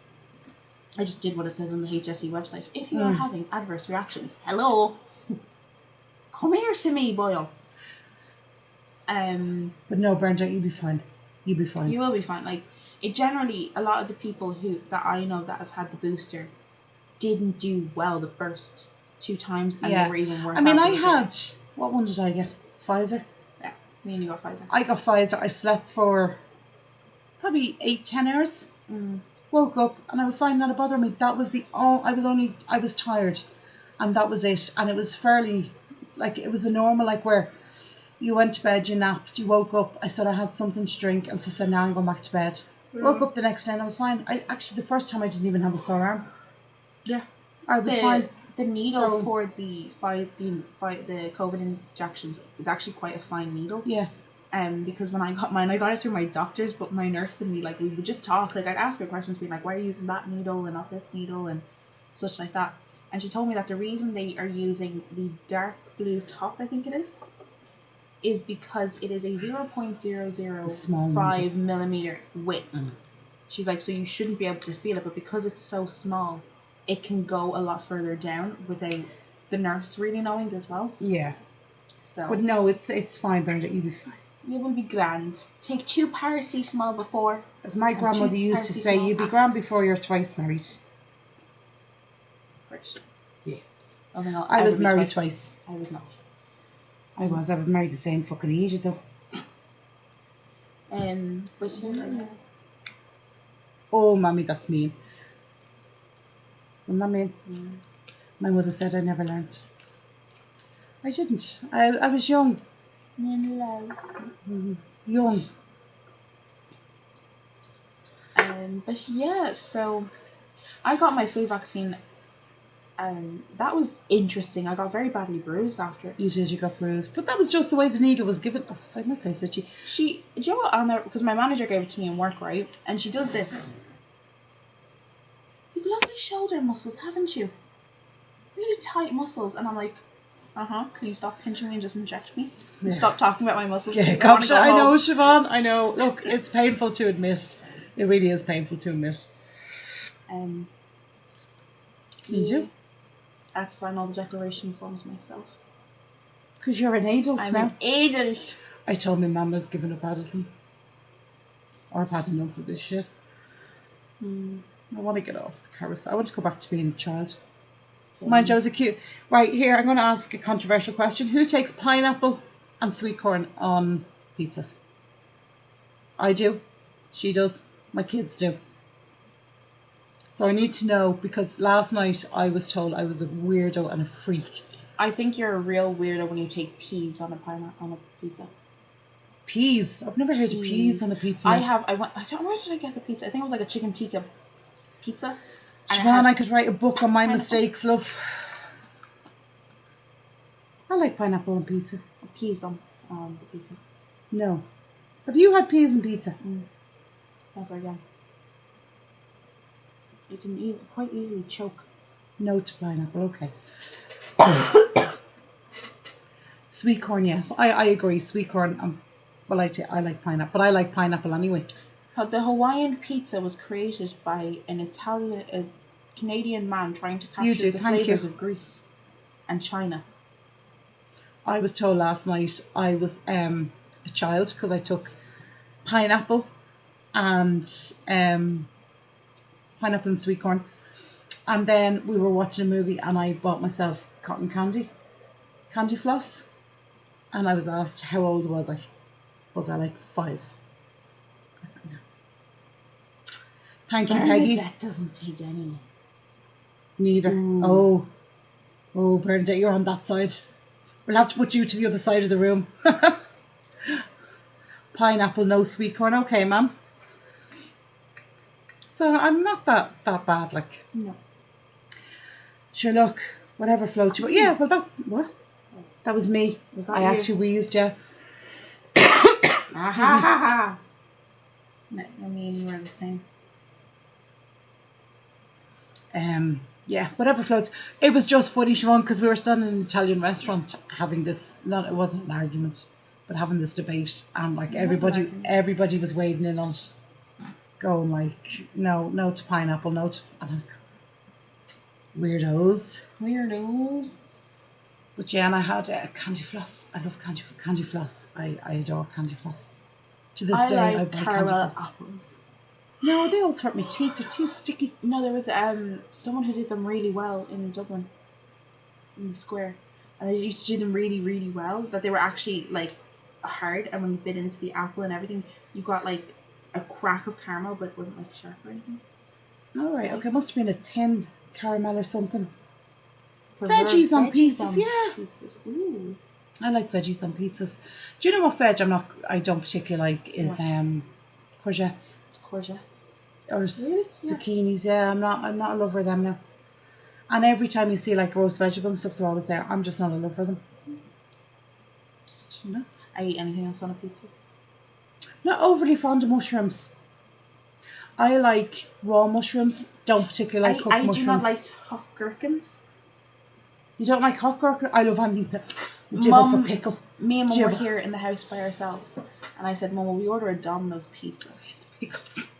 I just did what it says on the HSE website. If you are having adverse reactions, hello, come here to me, boyo. But no, Brenda, you'll be fine. You'll be fine. You will be fine. Like, it generally, a lot of the people that I know that have had the booster didn't do well the first 2 times, and they were even worse. I mean, I had, what one did I get? Pfizer? Yeah, me and you got Pfizer. I got Pfizer. I slept for probably 8-10 hours. Woke up and I was fine, not a bother me. That was I was tired, and that was it. And it was fairly, like, it was a normal, like, where you went to bed, you napped, you woke up. I said I had something to drink, and so I said, now I'm going back to bed. Woke up the next day and I was fine. I actually, the first time I didn't even have a sore arm. Yeah, I was fine. The needle for the COVID injections is actually quite a fine needle. Yeah. Because when I got mine, I got it through my doctors, but my nurse and me, like, we would just talk. Like, I'd ask her questions, being like, why are you using that needle and not this needle and such like that. And she told me that the reason they are using the dark blue top, I think it is because it is a 0.005 millimeter width. She's like, so you shouldn't be able to feel it, but because it's so small, it can go a lot further down without the nurse really knowing as well. Yeah. So. But no, it's fine, Bernadette. You'll be fine. You will be grand. Take 2 paracetamol before. As my grandmother used to say, you'll be grand before you're twice married. Great. Yeah. I was married twice. I was not. I was married the same fucking age though. But yes. Oh, mommy, that's mean. Isn't that mean? My mother said I never learnt. I didn't. I was young. In love. Young. But yeah, so I got my flu vaccine. That was interesting. I got very badly bruised after it. You did, you got bruised. But that was just the way the needle was given. Oh, sorry, my face itchy. Do you know what, Anna, because my manager gave it to me in work, right? And she does this. You've lovely shoulder muscles, haven't you? Really tight muscles. And I'm like, can you stop pinching me and just inject me? Yeah. Stop talking about my muscles. Yeah, gosh, I know, Siobhan, I know. Look, it's painful to admit. It really is painful to admit. You do? I had to sign all the declaration forms myself. Because you're an adult now. I'm an adult. I told my mum I was giving up adulting. I've had enough of this shit. I want to get off the carousel. I want to go back to being a child. Mind you, I was a cute... Right, here, I'm going to ask a controversial question. Who takes pineapple and sweet corn on pizzas? I do. She does. My kids do. So I need to know, because last night I was told I was a weirdo and a freak. I think you're a real weirdo when you take peas on a pizza. Peas? I've never heard of peas on a pizza. I don't know, where did I get the pizza? I think it was like a chicken tikka pizza. Siobhan, I could write a book on my mistakes, love. I like pineapple on pizza. Peas on the pizza. No. Have you had peas on pizza? Never again. You can quite easily choke. No to pineapple, okay. Sweet corn, yes. I agree. Sweet corn, Well, I like pineapple, but I like pineapple anyway. The Hawaiian pizza was created by a Canadian man trying to You capture do, the thank you. flavors of Greece and China. I was told last night I was a child because I took pineapple and pineapple and sweet corn, and then we were watching a movie and I bought myself cotton candy floss, and I was asked how old was I. Was I like 5? I don't know. Thank you, Peggy. Bernadette doesn't take any. Neither. Ooh. Oh, Bernadette, you're on that side. We'll have to put you to the other side of the room. Pineapple, no sweet corn. Okay, ma'am. So I'm not that bad, like. No. Sure, look, whatever floats you. But yeah, well, that was me. Was that I you? actually wheezed, yeah. Ha. No, I mean, we're the same. Yeah, whatever floats. It was just funny, Siobhan, because we were standing in an Italian restaurant having this, it wasn't an argument, but having this debate, and like everybody was wading in on it, going like, no to pineapple, no to, and I was going, weirdos. But yeah, and I had candy floss. I love candy floss. I adore candy floss. To this day, I like buy caramel candy floss. apples. No, they always hurt my teeth. They're too sticky. No, there was someone who did them really well in Dublin, in the square, and they used to do them really, really well. That they were actually like hard, and when you bit into the apple and everything, you got like a crack of caramel, but it wasn't like sharp or anything. All right, Nice. okay, must have been a tin caramel or something. Preserved Veggies on pizzas, on yeah. Pizzas. Ooh. I like veggies on pizzas. Do you know what veg I don't particularly like is What? courgettes Courgettes. or Really? Yeah. zucchinis. Yeah, I'm not a lover of them now. And every time you see like roast vegetables and stuff, they're always there. I'm just not a lover of them. Just, no. I eat anything else on a pizza. Not overly fond of mushrooms. I like raw mushrooms. Don't particularly like cooked mushrooms. I do not like hot gherkins. You don't like hot gherkin? I love anything with for pickle. Me and Mum were Gibber. here in the house by ourselves, and I said, "Mum, will we order a Domino's pizza?" Pickles.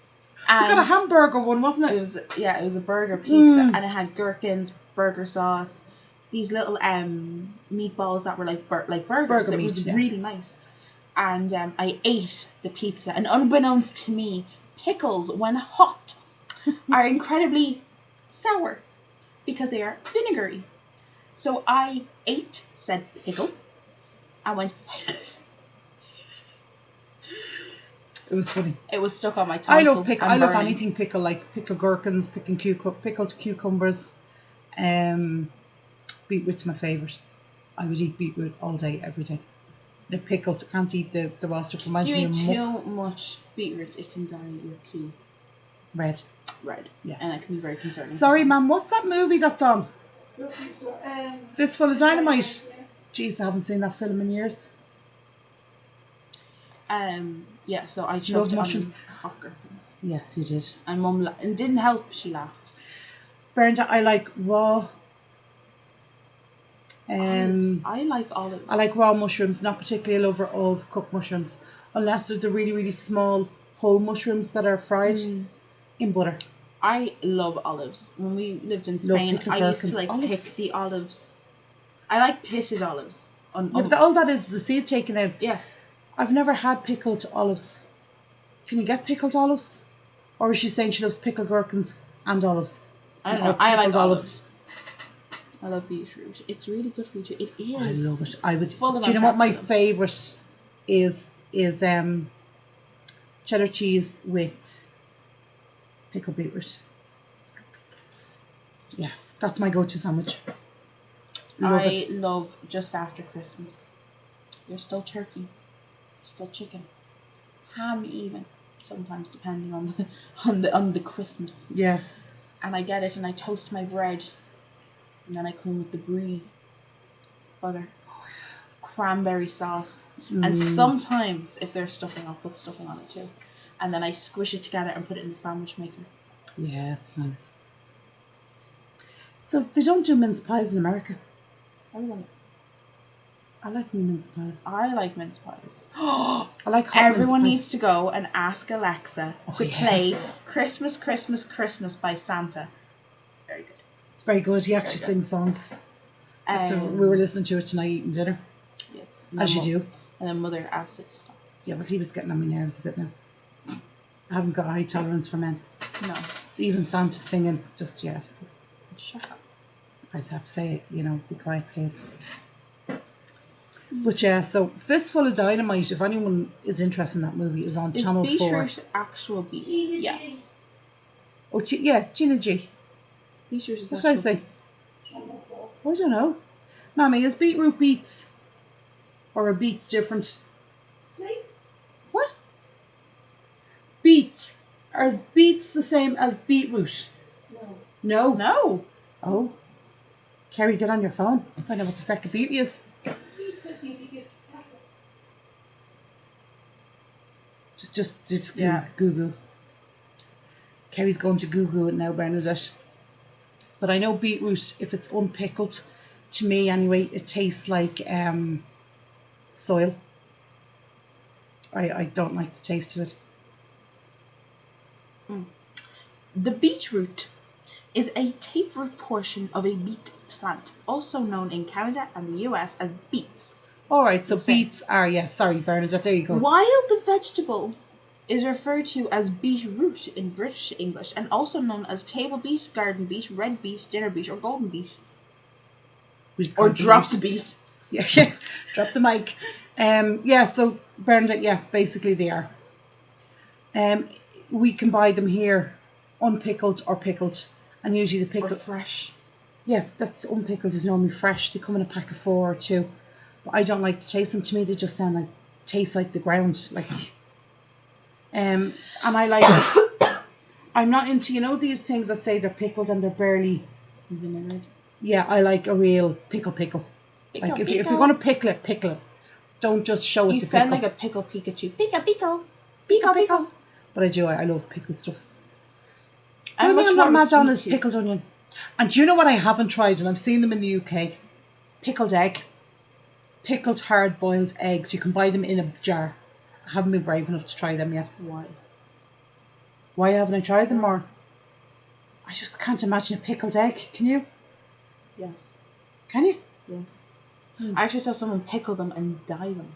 And You got a hamburger one, wasn't it? it was a burger pizza, and it had gherkins, burger sauce, these little meatballs that were like burgers. Burger It meat, was yeah. really nice. And I ate the pizza, and unbeknownst to me, pickles, when hot, are incredibly sour because they are vinegary. So I ate said pickle. I went. It was funny. It was stuck on my I tonsil. love pickle. I love anything pickle, like pickled gherkins, pickled cucumbers. Beetroot's my favourite. I would eat beetroot all day, every day. The pickled, can't eat the raw stuff. Reminds If me you of eat muck. too much beetroot, it can dye your key Red. red. Yeah. And it can be very concerning. Sorry, ma'am. What's that movie that's on? So, Fistful of Dynamite. Jeez, I haven't seen that film in years. Yeah, so I Love choked on mushrooms. hot gherkins. Yes, you did. And Mum, and didn't help, she laughed. Bernadette, I like raw. Olives. I like olives. I like raw mushrooms, not particularly a lover of cooked mushrooms, unless they're the really, really small whole mushrooms that are fried in butter. I love olives. When we lived in Spain, pickled I used to gherkins. like pick Olives. the olives. I like pitted olives. Yeah, but all that is the seed taken out. Yeah. I've never had pickled olives. Can you get pickled olives? Or is she saying she loves pickled gherkins and olives? I don't Or know. I like pickled olives. I love beetroot. It's really good for you too. It is. I love it. I would. Full of Do you know what my antioxidants. favourite is? Is cheddar cheese with pickled beetroot. Yeah, that's my go-to sandwich. Love it. I love just after Christmas. There's still turkey, still chicken, ham even. Sometimes depending on the Christmas. Yeah. And I get it and I toast my bread, and then I come with the brie, butter, cranberry sauce, and sometimes if there's stuffing, I'll put stuffing on it too, and then I squish it together and put it in the sandwich maker. Yeah, it's nice. So they don't do mince pies in America. Everyone. I like me mince pie. I like mince pies. I like hot mince Everyone pies. needs to go and ask Alexa to play yes. Christmas, Christmas, Christmas by Santa. Very good. It's very good. He actually good. sings songs. We were listening to it tonight eating dinner. Yes. As you do. And then Mother asked it to stop. Yeah, but he was getting on my nerves a bit now. I haven't got a high tolerance for men. No. Even Santa singing, just, yeah. Shut up. I just have to say it, be quiet, please. But yeah, so Fistful of Dynamite, if anyone is interested in that movie, is on Channel 4. Is Beetroot actual beets? Yes. Oh, yeah, Gina G. Beetroot is What should I actual say? beets. I don't know. Mammy, is beetroot beets? Or are beets different? See? What? Beets. Are beets the same as beetroot? No. No? No. Oh. Kerry, get on your phone. Find out what the feck a beet is. Just Yeah. Google. Kerry's going to Google it now, Bernadette. But I know beetroot, if it's unpickled, to me anyway, it tastes like soil. I don't like the taste of it. The beetroot is a taproot portion of a beet plant, also known in Canada and the US as beets. Alright, so The same. beets are, sorry Bernadette, there you go. While the vegetable is referred to as beetroot in British English and also known as table beet, garden beet, red beet, dinner beet, or golden beet. We just Or call it drop the beetroot. beet. Yeah, drop the mic. So Bernadette, basically they are. We can buy them here unpickled or pickled, and usually the Or pickled, fresh. yeah, that's unpickled is normally fresh. They come in a pack of 4 or 2, but I don't like to taste them. To me, they just taste like the ground, like. And I like. I'm not into these things that say they're pickled and they're barely. Vinegar. Yeah, I like a real pickle. Pickle, Like if pickle. you're gonna pickle it. Don't just show it. You the sound pickle. like a pickle Pikachu. Pickle. Pickle. But I do. I love pickled stuff. The I'm only much thing more I'm of a not done sweet is tooth. pickled onion. And do you know what I haven't tried? And I've seen them in the UK. Pickled egg. Pickled hard boiled eggs. You can buy them in a jar. I haven't been brave enough to try them yet. Why? Why haven't I tried them more? I just can't imagine a pickled egg. Can you? Yes. Can you? Yes. I actually saw someone pickle them and dye them.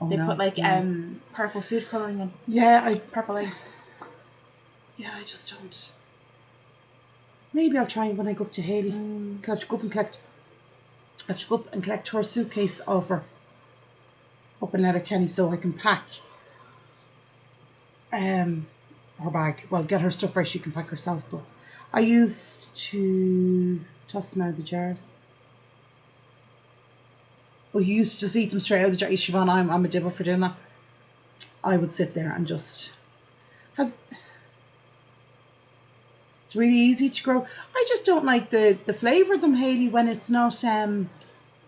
Oh, They no. put like No. purple food colouring in. Yeah, Purple eggs. I just don't. Maybe I'll try when I go up to Hayley. I have to go up and collect. I have to go up and collect her suitcase over up in Letterkenny so I can pack her bag. Well, get her stuff right. She can pack herself. But I used to toss them out of the jars. Well, you used to just eat them straight out of the jar. Siobhan, I'm a dibber for doing that. I would sit there and just. It's really easy to grow. I just don't like the flavour of them, Hayley, when it's not when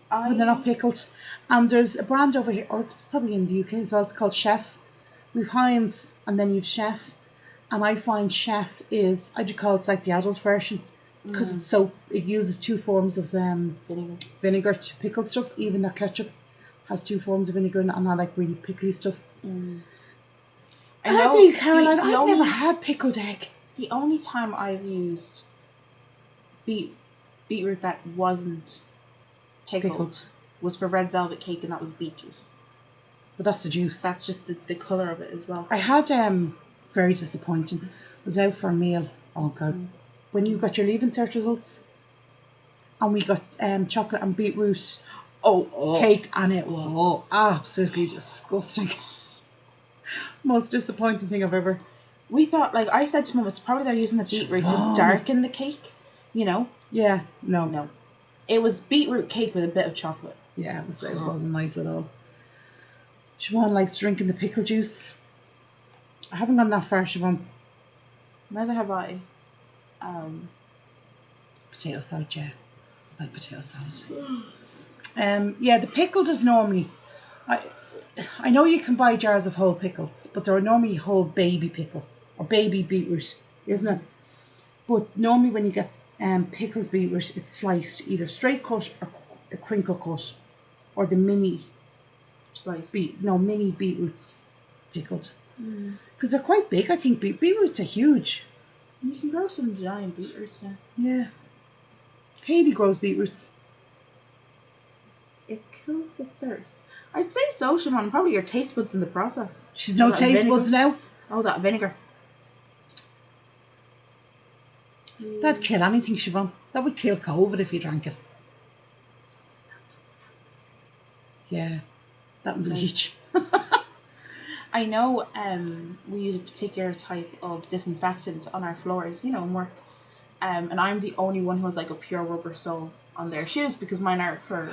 they're not pickled. And there's a brand over here, it's probably in the UK as well, it's called Chef. We've Heinz and then you've Chef. And I find Chef is, I'd call it's like the adult version. Because it uses 2 forms of vinegar to pickle stuff. Even their ketchup has 2 forms of vinegar and I like really pickly stuff. I know. Do you, Caroline? the I've only, never had pickled egg. The only time I've used beetroot that wasn't pickled was for red velvet cake, and that was beet juice. But that's the juice. That's just the colour of it as well. I had very disappointing. Was out for a meal. Oh God! When you got your leaving cert results, and we got chocolate and beetroot cake, and it was absolutely disgusting. Most disappointing thing I've ever. We thought, like I said to Mum, it's probably they're using the beetroot to darken the cake. Yeah. No. No, it was beetroot cake with a bit of chocolate. Yeah, it wasn't nice at all. Siobhan likes drinking the pickle juice. I haven't gone that far, Siobhan. Neither have I. Potato salad, yeah. I like potato salad. The pickled is normally... I know you can buy jars of whole pickles, but they're normally whole baby pickle. Or baby beetroot, isn't it? But normally when you get pickled beetroot, it's sliced either straight cut or a crinkle cut. Or the mini Sliced. Mini beetroots pickled. Because they're quite big, I think. Beetroots are huge. You can grow some giant beetroots now. Yeah. Hayley grows beetroots. It kills the thirst. I'd say so, Siobhan. Probably your taste buds in the process. She's no taste buds now. Oh, that vinegar. That'd kill anything, Siobhan. That would kill COVID if you drank it. Yeah. That would bleach. I know we use a particular type of disinfectant on our floors, in work. And I'm the only one who has like a pure rubber sole on their shoes because mine are for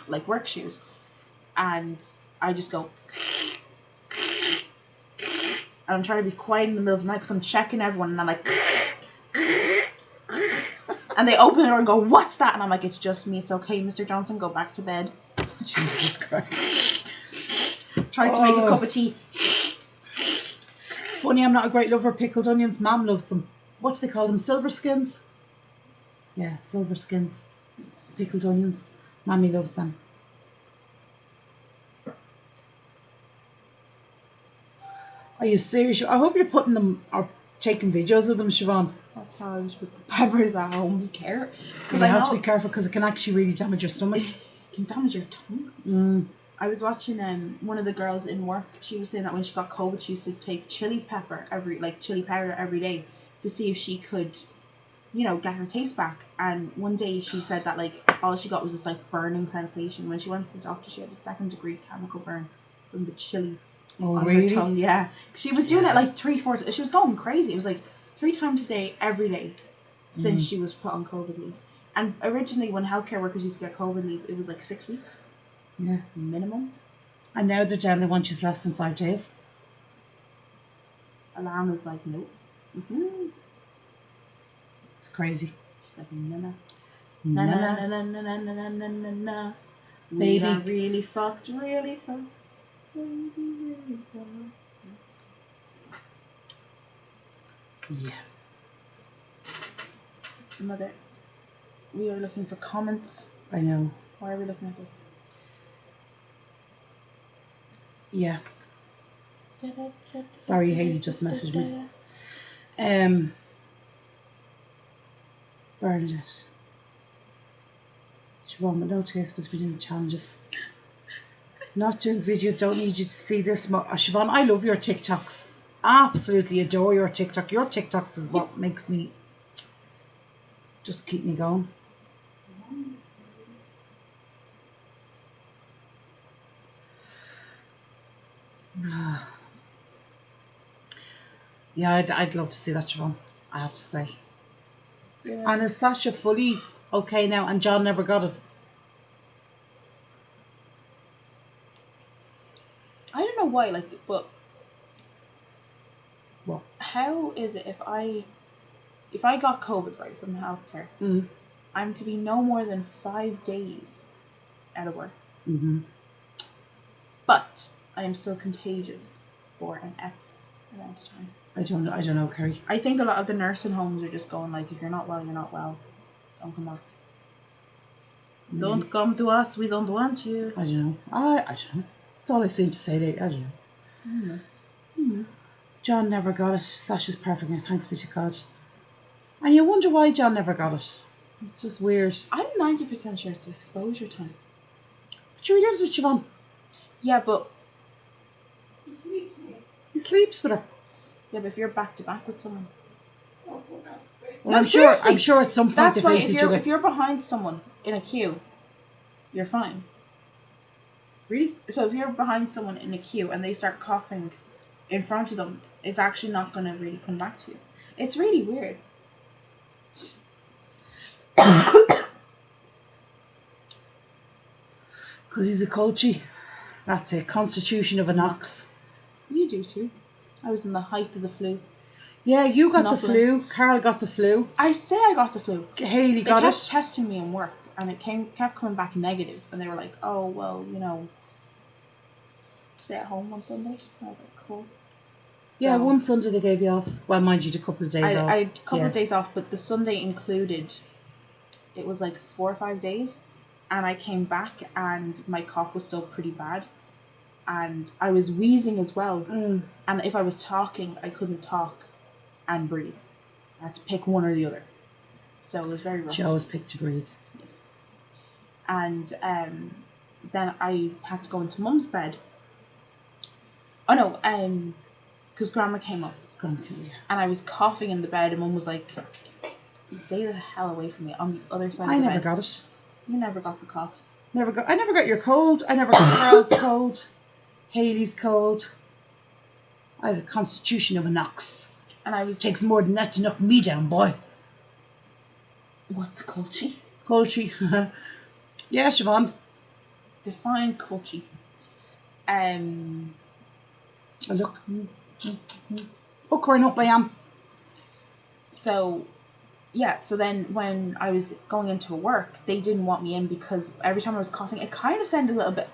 like work shoes. And I just go and I'm trying to be quiet in the middle of the night because I'm checking everyone and I'm like and they open the door and go, "What's that?" And I'm like, "It's just me, it's okay, Mr. Johnson, go back to bed." Jesus Christ. Trying to make a cup of tea. Funny, I'm not a great lover of pickled onions. Mum loves them. What do they call them? Silver skins? Yeah, silver skins. Pickled onions. Mammy loves them. Are you serious? I hope you're putting them or taking videos of them, Siobhan. That's how I was with the peppers at home. Be careful. Because I have to be careful because it can actually really damage your stomach. It can damage your tongue. I was watching one of the girls in work. She was saying that when she got COVID, she used to take chili powder every day to see if she could, get her taste back. And one day she said that like all she got was this like burning sensation. When she went to the doctor, she had a 2nd-degree chemical burn from the chilies on her tongue. Yeah, she was doing it like 3-4. She was going crazy. It was like 3 times a day, every day, since she was put on COVID leave. And originally, when healthcare workers used to get COVID leave, it was like 6 weeks. Yeah. Minimum. And now they're down, they want you less than 5 days. Alarm is like, nope. It's crazy. She's like, na. Baby. We are really fucked, really fucked. Really fucked. Yeah. Mother, we are looking for comments. I know. Why are we looking at this? Yeah. Sorry, Hayley just messaged me. Bernadette. Siobhan, with no taste buds between the challenges. Not doing video, don't need you to see this. Siobhan, I love your TikToks. Absolutely adore your TikTok. Your TikToks is what makes me just keep me going. Yeah, I'd love to see that, Siobhan, I have to say. Yeah. And is Sasha fully okay now and John never got it? I don't know why, but What? how is it if I got COVID right from healthcare, I'm to be no more than 5 days out of work. But I am still contagious for an X amount of time. I don't know, Kerry. I think a lot of the nursing homes are just going like, if you're not well, you're not well. Don't come back. Don't come to us. We don't want you. I don't know. I don't know. That's all I seem to say lately. I don't know. John never got it. Sasha's perfect now, thanks be to God. And you wonder why John never got it. It's just weird. I'm 90% sure it's exposure time. But he lives with Siobhan. Yeah, but He sleeps here. He sleeps with her. yeah, but if you're back to back with someone, Oh, for God's sake. Well, No, I'm seriously. sure at some point that's they why face if each you're other. if you're behind someone in a queue, you're fine. Really? So if you're behind someone in a queue and they start coughing in front of them, it's actually not going to really come back to you. It's really weird. Because he's a coachy. That's it. Constitution of an ox. You do too. I was in the height of the flu. Yeah, you got the Snuffling. flu. Carl got the flu. I say I got the flu. Hayley They got kept it. testing me in work, and it kept coming back negative. And they were like, "Oh well, stay at home on Sunday." And I was like, "Cool." Yeah, So, one Sunday they gave you off. Well, mind you, a couple of days off. I had a couple Yeah. of days off, but the Sunday included. It was like 4 or 5 days, and I came back and my cough was still pretty bad. and I was wheezing as well. And if I was talking, I couldn't talk and breathe. I had to pick one or the other. So it was very rough. She always picked to breathe. Yes. And then I had to go into Mum's bed. Oh no, because Grandma came up. Grandma came, yeah. And I was coughing in the bed, and Mum was like, "Stay the hell away from me," on the other side I of the never bed. got it. You never got the cough. I never got your cold. I never got Carol's cold. Hayley's cold. I have a constitution of an ox. And I was... Takes more than that to knock me down, boy. What's culture? Culture. Yeah, Siobhan. Define culture. Look. Hookering up I am. So, yeah, so then when I was going into work, they didn't want me in because every time I was coughing, it kind of sounded a little bit,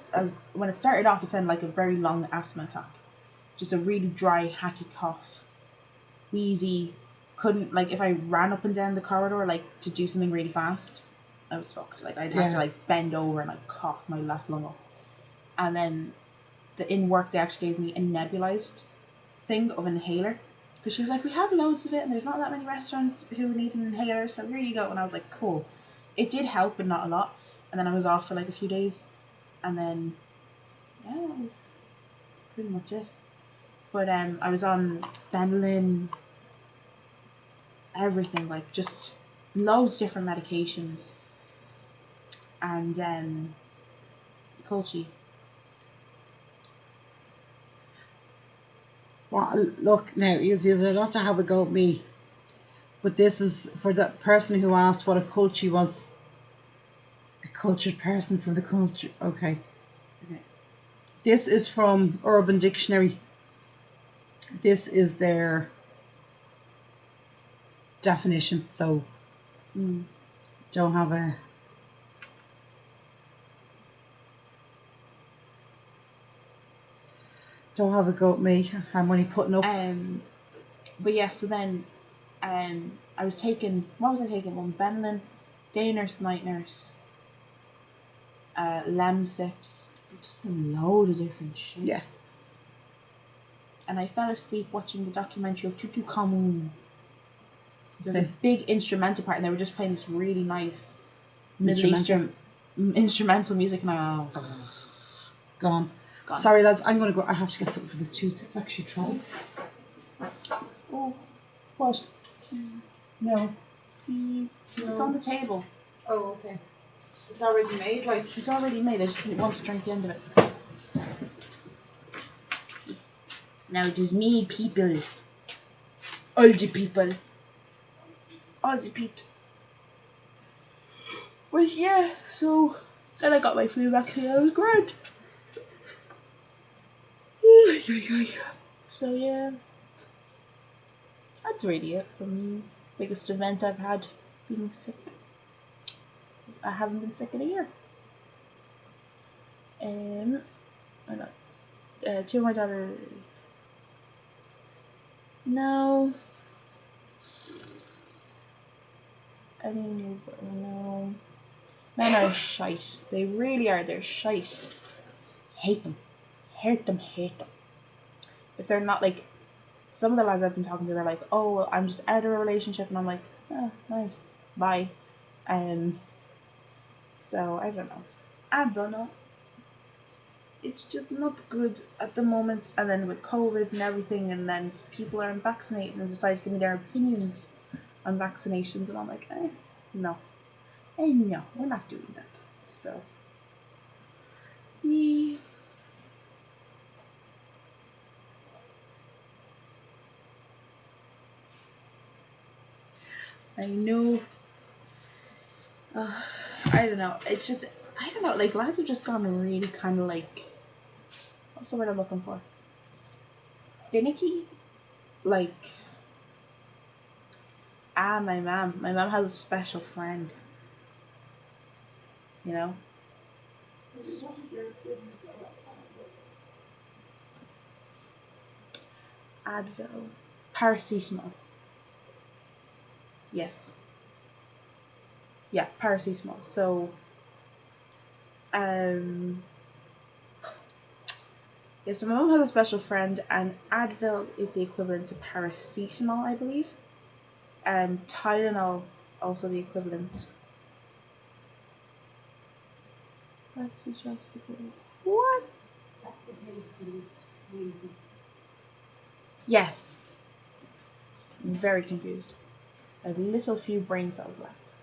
when it started off, it sounded like a very long asthma attack. Just a really dry, hacky cough. Wheezy. Couldn't, like, if I ran up and down the corridor, like, to do something really fast, I was fucked. Like, I'd have to, like, bend over and, like, cough my left lung up. And then in work, they actually gave me a nebulized thing of an inhaler. Because she was like, we have loads of it, and there's not that many restaurants who need an inhaler, so here you go. And I was like, cool. It did help, but not a lot. And then I was off for, like, a few days. And then, yeah, that was pretty much it. But I was on Benylin, everything, like, just loads of different medications. And Colchi. Well, look, now, you're not to have a go at me. But this is for the person who asked what a culture was. A cultured person from the culture. Okay. This is from Urban Dictionary. This is their definition, so don't have a... Don't have a go at me. I'm only putting up. But yeah, so then I was taking... What was I taking? One Benylin, day nurse, night nurse, Lemsips, just a load of different shit. Yeah. And I fell asleep watching the documentary of Tutankhamun. There's a big instrumental part, and they were just playing this really nice Middle Eastern instrumental music, and Gone. Sorry, lads, I'm going to go. I have to get something for this tooth. It's actually dry. Oh, What? No. please. No. It's on the table. Oh, okay. It's already made, like. It's already made. I just didn't want to drink the end of it. Yes. Now it is me, people. All the people. All the peeps. But yeah, so then I got my flu vaccine. I was grand. So yeah, that's really it for me. Biggest event I've had, being sick. I haven't been sick in a year. Or not. Two of my daughters. No. Any new? No. Men are shite. They really are. They're shite. Hate them. Hate them. Hate them. If they're not like, some of the lads I've been talking to, they're like, oh, well, I'm just out of a relationship, and I'm like, oh, nice, bye. So I don't know. It's just not good at the moment. And then with COVID and everything, and then people are unvaccinated and decide to give me their opinions on vaccinations, and I'm like, no, no, we're not doing that. So, yeah. I know. I don't know. It's just, I don't know. Like, lads have just gone really kind of like, what's the word I'm looking for? Finicky? Like, my mom. My mom has a special friend. You know? Advil. Paracetamol. Yes. Yeah, paracetamol. So, Yeah, so my mum has a special friend, and Advil is the equivalent to paracetamol, I believe. Tylenol, also the equivalent. What? That's a place where it's crazy. Yes. I'm very confused. I have little few brain cells left.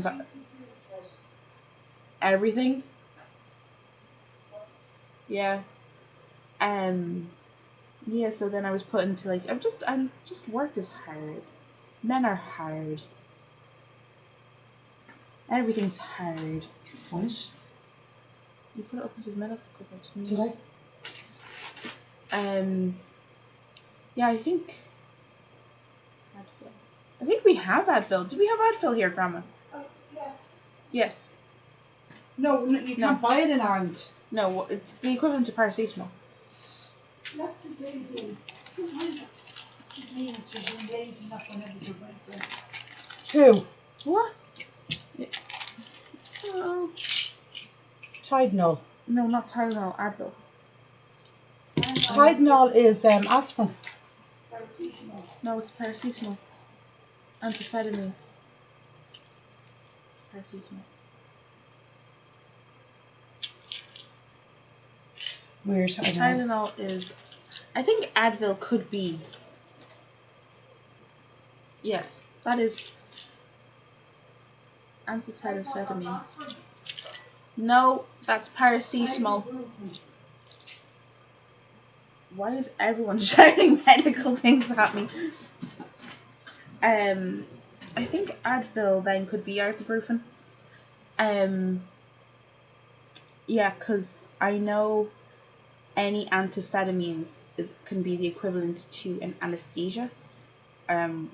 But everything. Yeah. Yeah, so then I was put into like I'm just work is hard. Men are hard. Everything's hard. What? You put it up as a medical cupboard. Did I? Yeah, I think Advil. I think we have Advil. Do we have Advil here, Grandma? Oh, yes. Yes. No, you can't buy it in Ireland. No, it's the equivalent to paracetamol. That's a daisy. It means you're being lazy enough whenever you're going to. Who? What? Oh. Tylenol. No, not Tylenol, Advil. Tylenol is aspirin. No, it's paracetamol. Amphetamine. It's paracetamol. Weird. I don't know. Tylenol is... I think Advil could be... Yeah, that is... Amphetamine. No, that's paracetamol. Why is everyone shouting medical things at me? I think Advil then could be ibuprofen. Yeah, because I know any amphetamines can be the equivalent to an anesthesia. An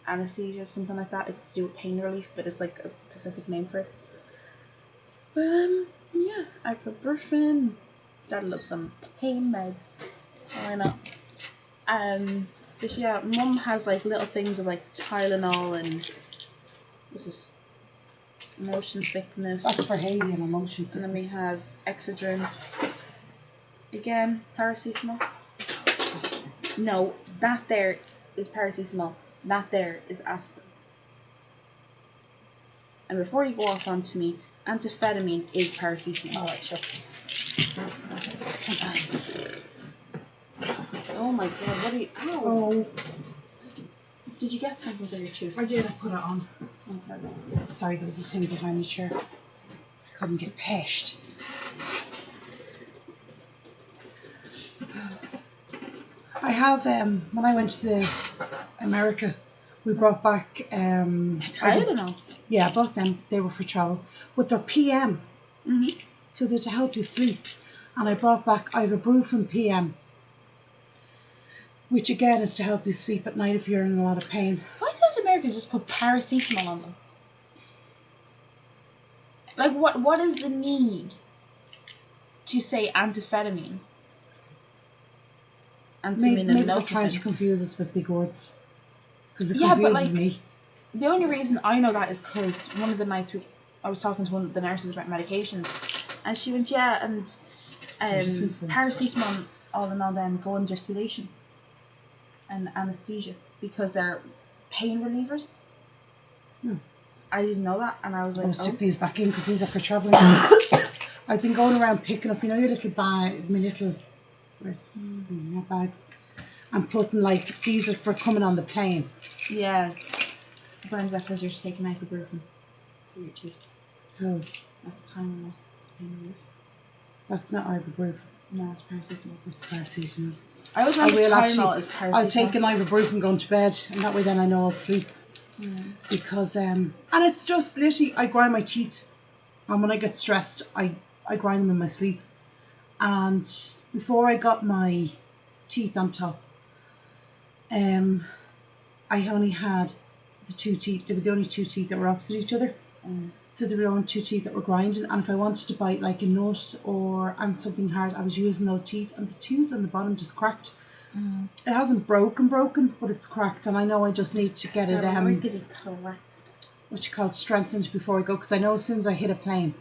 anesthesia, something like that. It's to do with pain relief, but it's like a specific name for it. But yeah, ibuprofen. Gotta love some pain meds. Why not? But yeah, Mum has like little things of like Tylenol and this is motion sickness. That's for Hayley and motion sickness. And then we have Excedrin. Again, paracetamol. No, that there is paracetamol. That there is aspirin. And before you go off onto me, amphetamine is paracetamol. Alright, sure. Oh my god, what are you... Ow! Oh, Did you get something for your tooth? I did. I put it on. Okay. Sorry, there was a thing behind the chair. I couldn't get past. I have, when I went to America, we brought back... Tylenol? Yeah, I bought them. They were for travel. But they're PM. Mm-hmm. So they're to help you sleep. And I brought back ibuprofen PM. Which again is to help you sleep at night if you're in a lot of pain. Why don't Americans just put paracetamol on them? Like, what is the need to say amphetamine? Maybe they're trying to confuse us with big words. Because it Yeah, but, confuses like, me. The only reason I know that is because one of the nights I was talking to one of the nurses about medications, and she went, yeah, and paracetamol, all in all, then go under sedation and anesthesia because they're pain relievers. I didn't know that, and I was like, I'll stick these back in because these are for travelling. I've been going around picking up, you know, your little bag, my little bags, and putting like, these are for coming on the plane. Yeah. Bernadette says you're taking ibuprofen for your teeth. Oh. That's Tylenol. It's pain relief. That's not ibuprofen. No, it's paracetamol. That's paracetamol. I always remember Tylenol is paracetamol. I'll take an ibuprofen going to bed, and that way then I know I'll sleep. Because, and it's just literally, I grind my teeth. And when I get stressed, I grind them in my sleep. And before I got my teeth on top, I only had the two teeth. They were the only two teeth that were opposite each other. So there were only two teeth that were grinding. And if I wanted to bite like a nut or something hard, I was using those teeth. And the tooth on the bottom just cracked. It hasn't broken, but it's cracked. And I know I just need to get it, what you call it, strengthened before I go. Because I know as soon as I hit a plane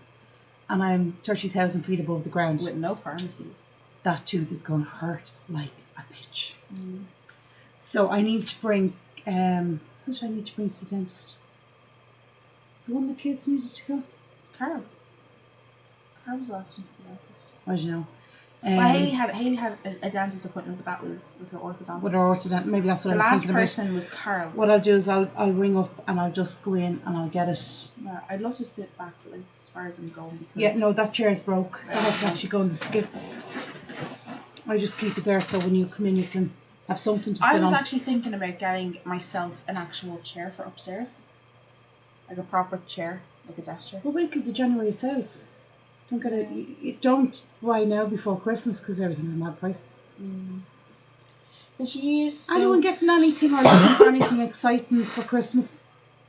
and I'm 30,000 feet above the ground. With no pharmacies. that tooth is going to hurt like a bitch. So I need to bring, who should I need to bring to the dentist? Is one of the kids needed to go? Carl. Carl was the last one to the dentist. I don't know. Well, Hayley had a dentist appointment, but that was with her orthodontist. With her orthodontist, maybe that's what I was thinking about. The last person was Carl. What I'll do is I'll ring up and I'll just go in and I'll get it. Yeah, I'd love to sit back like, as far as I'm going. Because Yeah, no, that chair's broke. That has to actually go in the skip. I just keep it there so when you come in you can have something to sit on. I was actually thinking about getting myself an actual chair for upstairs. Like a proper chair, like a desk chair. Well, wait till the January sales. Don't get it. Don't buy now before Christmas because everything's a mad price. But she is. So Anyone getting anything or looking for anything exciting for Christmas?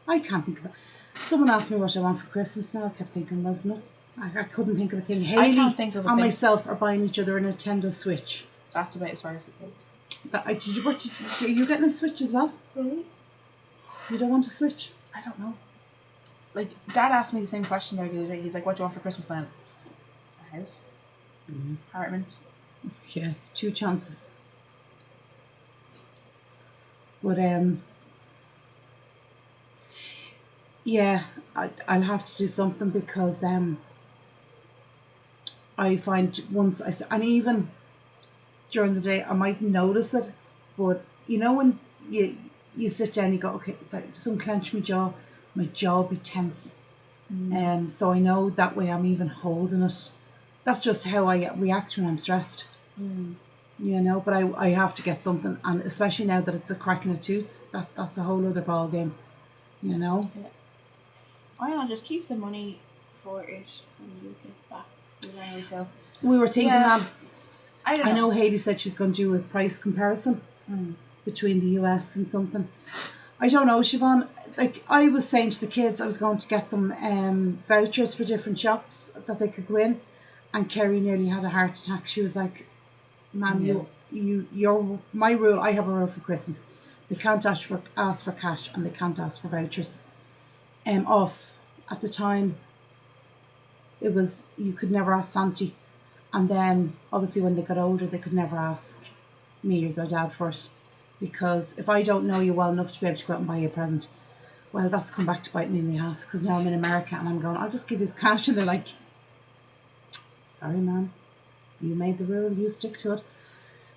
I can't think of it. Someone asked me what I want for Christmas now. I kept thinking, wasn't it? I couldn't think of a thing. Hayley can't think of a and thing. myself are buying each other a Nintendo Switch. That's about as far as it goes. Are you getting a Switch as well? Really? You don't want a Switch? I don't know. Like, Dad asked me the same question there the other day. He's like, what do you want for Christmas then? A house? Apartment? Yeah, 2 chances. But, yeah, I'll have to do something because I find and even during the day I might notice it, but you know when you sit down and you go, okay, sorry, just unclench my jaw will be tense. So I know that way I'm even holding it. That's just how I react when I'm stressed. You know, but I have to get something, and especially now that it's a crack in a tooth, that's a whole other ball game. You know? Yeah. Why not just keep the money for it when you get back to January sales? We were thinking that. I know Hayley said she was going to do a price comparison between the US and something. I don't know, Siobhan. Like, I was saying to the kids I was going to get them vouchers for different shops that they could go in, and Kerry nearly had a heart attack. She was like, Ma'am, you're my rule. I have a rule for Christmas. They can't ask for cash and they can't ask for vouchers. Off at the time, it was you could never ask Santi, and then obviously when they got older, they could never ask me or their dad first, because if I don't know you well enough to be able to go out and buy you a present, well, that's come back to bite me in the ass, because now I'm in America and I'm going, I'll just give you the cash, and they're like, sorry, ma'am, you made the rule, you stick to it.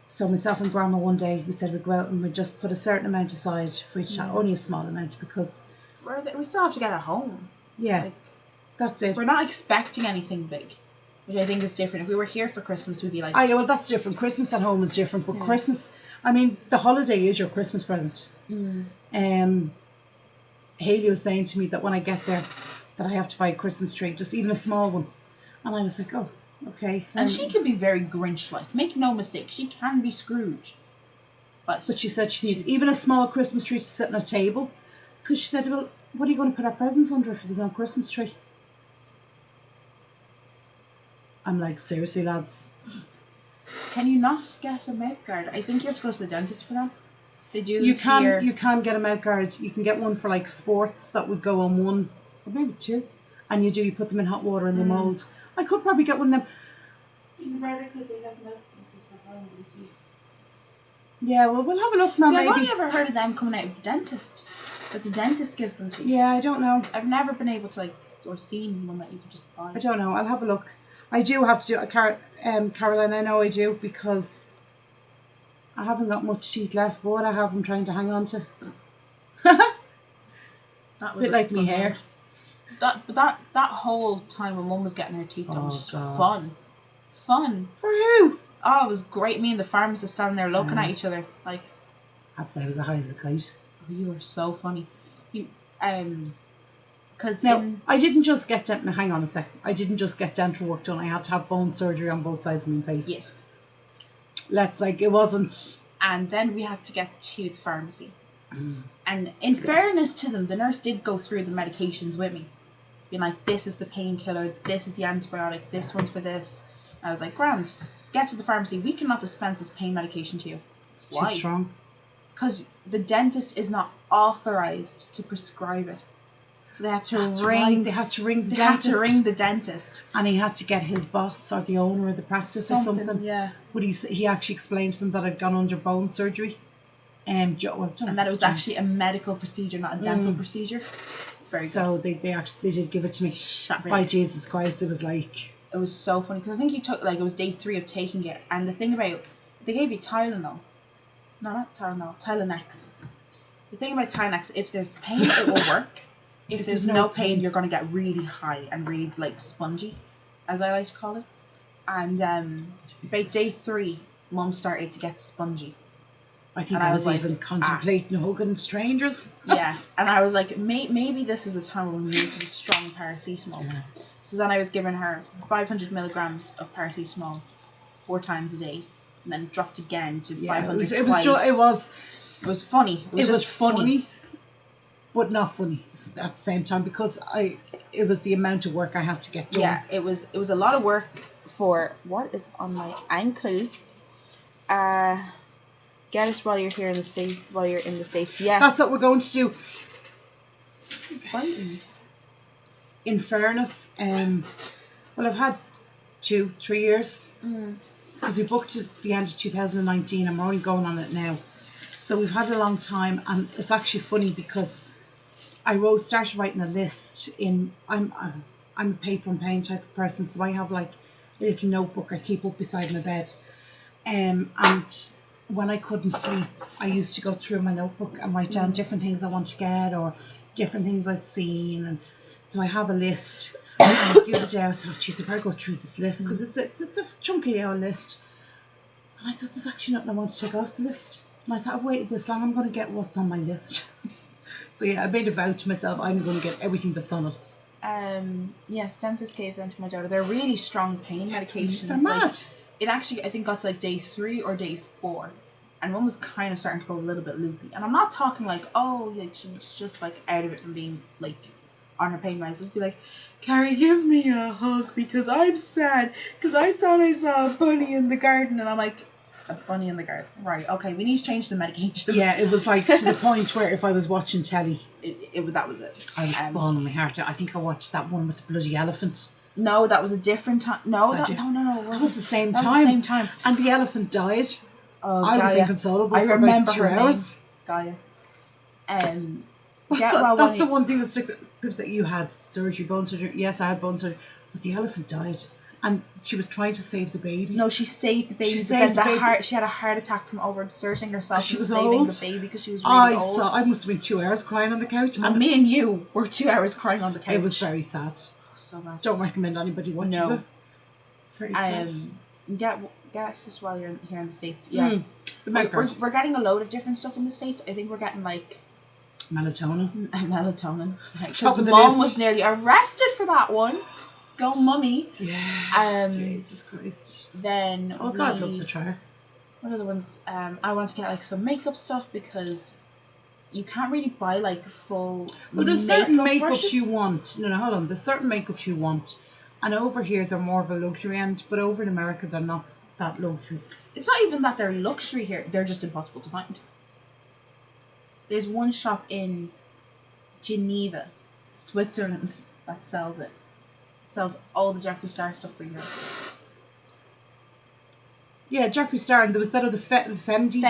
So myself and Grandma one day, we said we'd go out and we'd just put a certain amount aside for each child, only a small amount, because we still have to get at home. Yeah, like, that's it. We're not expecting anything big, which I think is different. If we were here for Christmas, we'd be like... Oh, yeah, well, that's different. Christmas at home is different, but Christmas... I mean, the holiday is your Christmas present. Hayley was saying to me that when I get there, that I have to buy a Christmas tree, just even a small one. And I was like, oh, okay. Fine. And she can be very Grinch-like. Make no mistake, she can be Scrooge. But she said she needs even a small Christmas tree to sit on a table. Because she said, well, what are you going to put our presents under if there's no Christmas tree? I'm like, seriously, lads. Can you not get a mouth guard? I think you have to go to the dentist for that. They do. You can get a mouth guard. You can get one for like sports that would go on one, or maybe 2. And you put them in hot water and they mould. I could probably get one of them. In America, they have mouthpieces for grinding teeth. Yeah, well, we'll have a look, man. I've only ever heard of them coming out of the dentist. That the dentist gives them to you. Yeah, I don't know. I've never been able to or seen one that you could just buy. I don't know. I'll have a look. I do have to do it, Caroline. I know I do, because I haven't got much teeth left. But what I have, I'm trying to hang on to. That was bit like me hair. That whole time when Mum was getting her teeth done was just fun. For who? Oh, it was great. Me and the pharmacist standing there looking at each other like. I'd say I was as high as a kite. Oh, you were so funny. Because I didn't just get dental. Hang on a sec. I didn't just get dental work done. I had to have bone surgery on both sides of my face. Yes. It wasn't. And then we had to get to the pharmacy. And in fairness to them, the nurse did go through the medications with me. Being like, this is the painkiller, this is the antibiotic, this one's for this. And I was like, grand, get to the pharmacy. We cannot dispense this pain medication to you. It's too strong. Because the dentist is not authorised to prescribe it. So they had to That's ring. right, they had to ring the They dentist. had to ring the dentist. And he had to get his boss or the owner of the practice or something. Yeah. But he actually explained to them that I'd gone under bone surgery. And that it was actually a medical procedure, not a dental procedure. Very good. So they did give it to me. By Jesus Christ, it was like... It was so funny, because I think you took, like, it was day 3 of taking it. And the thing about, they gave you Tylenol. No, not Tylenol, Tylenex. The thing about Tylenex, if there's pain, it will work. If there's no pain, you're going to get really high and really, like, spongy, as I like to call it. And about day 3, Mum started to get spongy. I think I was like, even contemplating hugging strangers. Yeah, and I was like, maybe this is the time when we move to the strong paracetamol. Yeah. So then I was giving her 500 milligrams of paracetamol 4 times a day, and then dropped again to 500 twice. It was funny. It was funny, but not funny at the same time, because it was the amount of work I had to get done. Yeah, it was a lot of work for what is on my ankle. Get it while you're here in the States. While you're in the States, yeah. That's what we're going to do. He's biting. In fairness, well, I've had 2-3 years because we booked it at the end of 2019. I'm only going on it now, so we've had a long time, and it's actually funny because I started writing a list. I'm a paper and pen type of person, so I have like a little notebook I keep up beside my bed, and when I couldn't sleep, I used to go through my notebook and write down different things I want to get or different things I'd seen, and so I have a list. And the other day I thought, geez, I better go through this list because it's a chunky old list. And I thought, there's actually nothing I want to take off the list. And I thought, I've waited this long, I'm going to get what's on my list. So yeah, I made a vow to myself, I'm going to get everything that's on it. Yes, dentist gave them to my daughter. They're really strong pain medications. They're mad. Like, it actually, I think, got to like day 3 or day 4. And Mum was kind of starting to go a little bit loopy. And I'm not talking like, oh, like she's just like out of it from being like on her pain meds. Let's be like, Carrie, give me a hug because I'm sad because I thought I saw a bunny in the garden. And I'm like, a bunny in the garden. Right, okay, we need to change the medication. Yeah, it was like to the point where if I was watching telly, that was it. I was bawling my heart out. I think I watched that one with the bloody elephants. No, that was a different time. No. That was the same time. That was the same time. And the elephant died. Oh, I was inconsolable for about 2 hours. Gaia. That's the one thing that sticks. People say, you had surgery, bone surgery. Yes, I had bone surgery. But the elephant died. And she was trying to save the baby. No, she saved the baby. She had a heart attack from overexerting herself. She was saving old. The baby because she was really old. I must have been 2 hours crying on the couch. And me and you were 2 hours crying on the couch. It was very sad. So bad. Don't recommend anybody watches it. Very sad. Get just while you're here in the States. Yeah. We're getting a load of different stuff in the States. I think we're getting like melatonin. Because Mom was nearly arrested for that one. Go mummy. Yeah. Jesus Christ. Then God loves a trier. What other ones? I want to get like some makeup stuff because you can't really buy like full. Well, there's certain makeups brushes. you want. No, hold on. There's certain makeups you want, and over here they're more of a luxury end, but over in America they're not that luxury. It's not even that they're luxury here. They're just impossible to find. There's one shop in Geneva, Switzerland, that sells it. Sells all the Jeffree Star stuff for you. Yeah, Jeffree Star, and there was that other Fendi,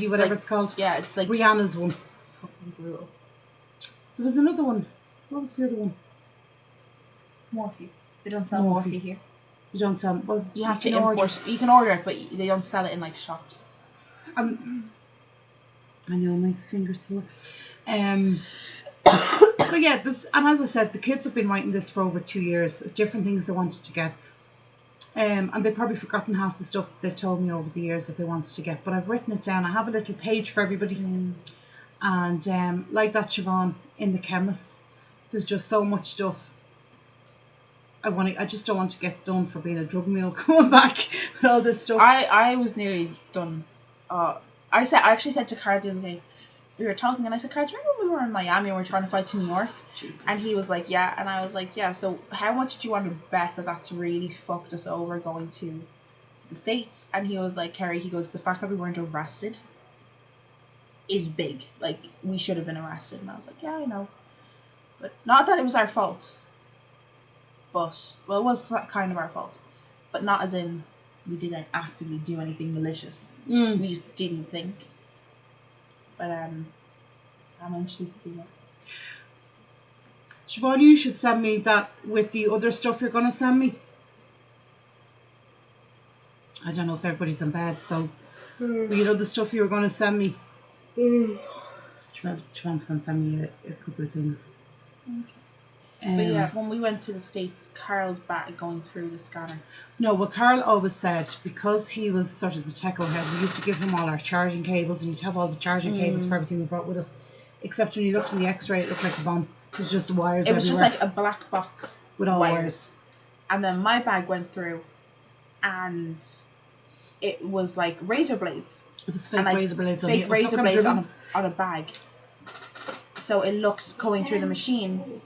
whatever it's called. Yeah, it's like Rihanna's one. Fucking brutal. There was another one. What was the other one? Morphe. They don't sell Morphe here. They don't sell. Well, you have to import. You can order it, but they don't sell it in like shops. I know my fingers sore. So yeah, and as I said, the kids have been writing this for over 2 years. Different things they wanted to get, and they've probably forgotten half the stuff that they've told me over the years that they wanted to get. But I've written it down. I have a little page for everybody, and like that Siobhan in the chemist, there's just so much stuff. I just don't want to get done for being a drug mule coming back with all this stuff. I was nearly done. I actually said to Carl the other day, we were talking, and I said, Carl, do you remember when we were in Miami and we were trying to fly to New York? Jesus. And he was like, yeah. And I was like, yeah, so how much do you want to bet that that's really fucked us over going to the States? And he was like, Kerry, he goes, the fact that we weren't arrested is big. Like, we should have been arrested. And I was like, yeah, I know. But not that it was our fault. But, well, it was kind of our fault. But not as in we didn't actively do anything malicious. We just didn't think. But I'm interested to see that. Siobhan, you should send me that with the other stuff you're going to send me. I don't know if everybody's in bed, so you know the stuff you were going to send me. Siobhan's going to send me a couple of things. Okay. But yeah, when we went to the States, Carl's back going through the scanner. No, what Carl always said, because he was sort of the techo head, we used to give him all our charging cables, and he'd have all the charging cables for everything we brought with us. Except when you looked in the X-ray, it looked like a bomb. It was just the wires everywhere. It was just like a black box with all wires. And then my bag went through, and it was like razor blades. It was fake razor blades. Fake razor blades on a bag. So it looks going through the machine.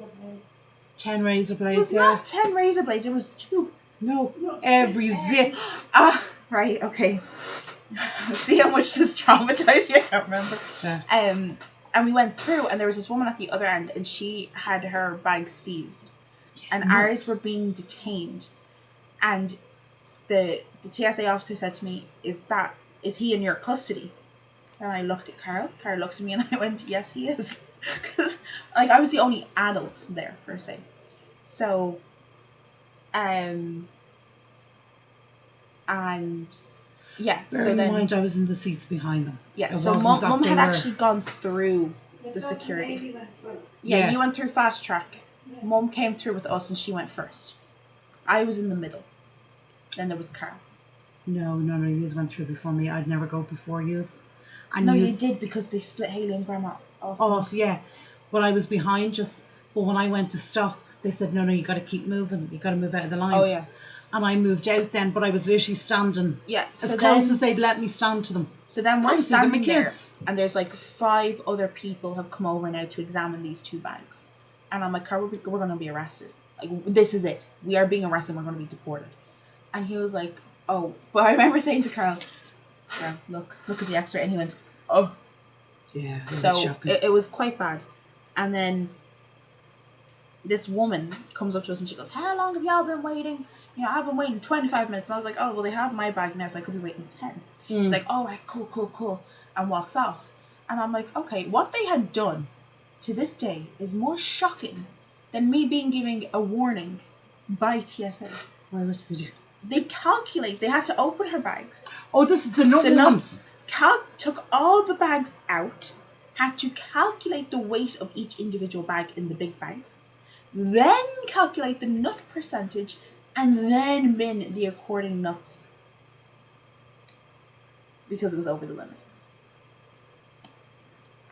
10 razor blades, It was not 10 razor blades, it was 2. No, every zip. Right, okay. See how much this traumatized me? I can't remember. Yeah. And we went through, and there was this woman at the other end, and she had her bag seized. And ours were being detained. And the TSA officer said to me, is he in your custody? And I looked at Carl. Carl looked at me, and I went, yes, he is. Because like I was the only adult there per se, so and yeah. Bearing in mind I was in the seats behind them. Yeah, so mum had actually gone through the security. Yeah, you went through fast track. Yeah. Mum came through with us, and she went first. I was in the middle. Then there was Carl. No, you went through before me. I'd never go before you. No, you did, because they split Haley and Grandma off. Yeah, but I was behind just. But when I went to stop, they said, no, you got to keep moving. You got to move out of the line. Oh yeah. And I moved out then, but I was literally standing. Yeah, as close as they'd let me stand to them. So then we're standing there, and there's like 5 other people have come over now to examine these 2 bags, and I'm like, Carl, we're going to be arrested. Like, this is it. We are being arrested. We're going to be deported. And he was like, oh. But I remember saying to Carl, look at the X-ray, and he went, oh. Yeah, it was quite bad. And then this woman comes up to us and she goes, how long have y'all been waiting? I've been waiting 25 minutes. And I was like, oh, well, they have my bag now, so I could be waiting 10. She's like, all right, cool. And walks off. And I'm like, okay, what they had done to this day is more shocking than me being given a warning by TSA. Why, what did they do? They had to open her bags. Oh, this is the nuts. Took all the bags out, had to calculate the weight of each individual bag in the big bags, then calculate the nut percentage, and then bin the according nuts, because it was over the limit.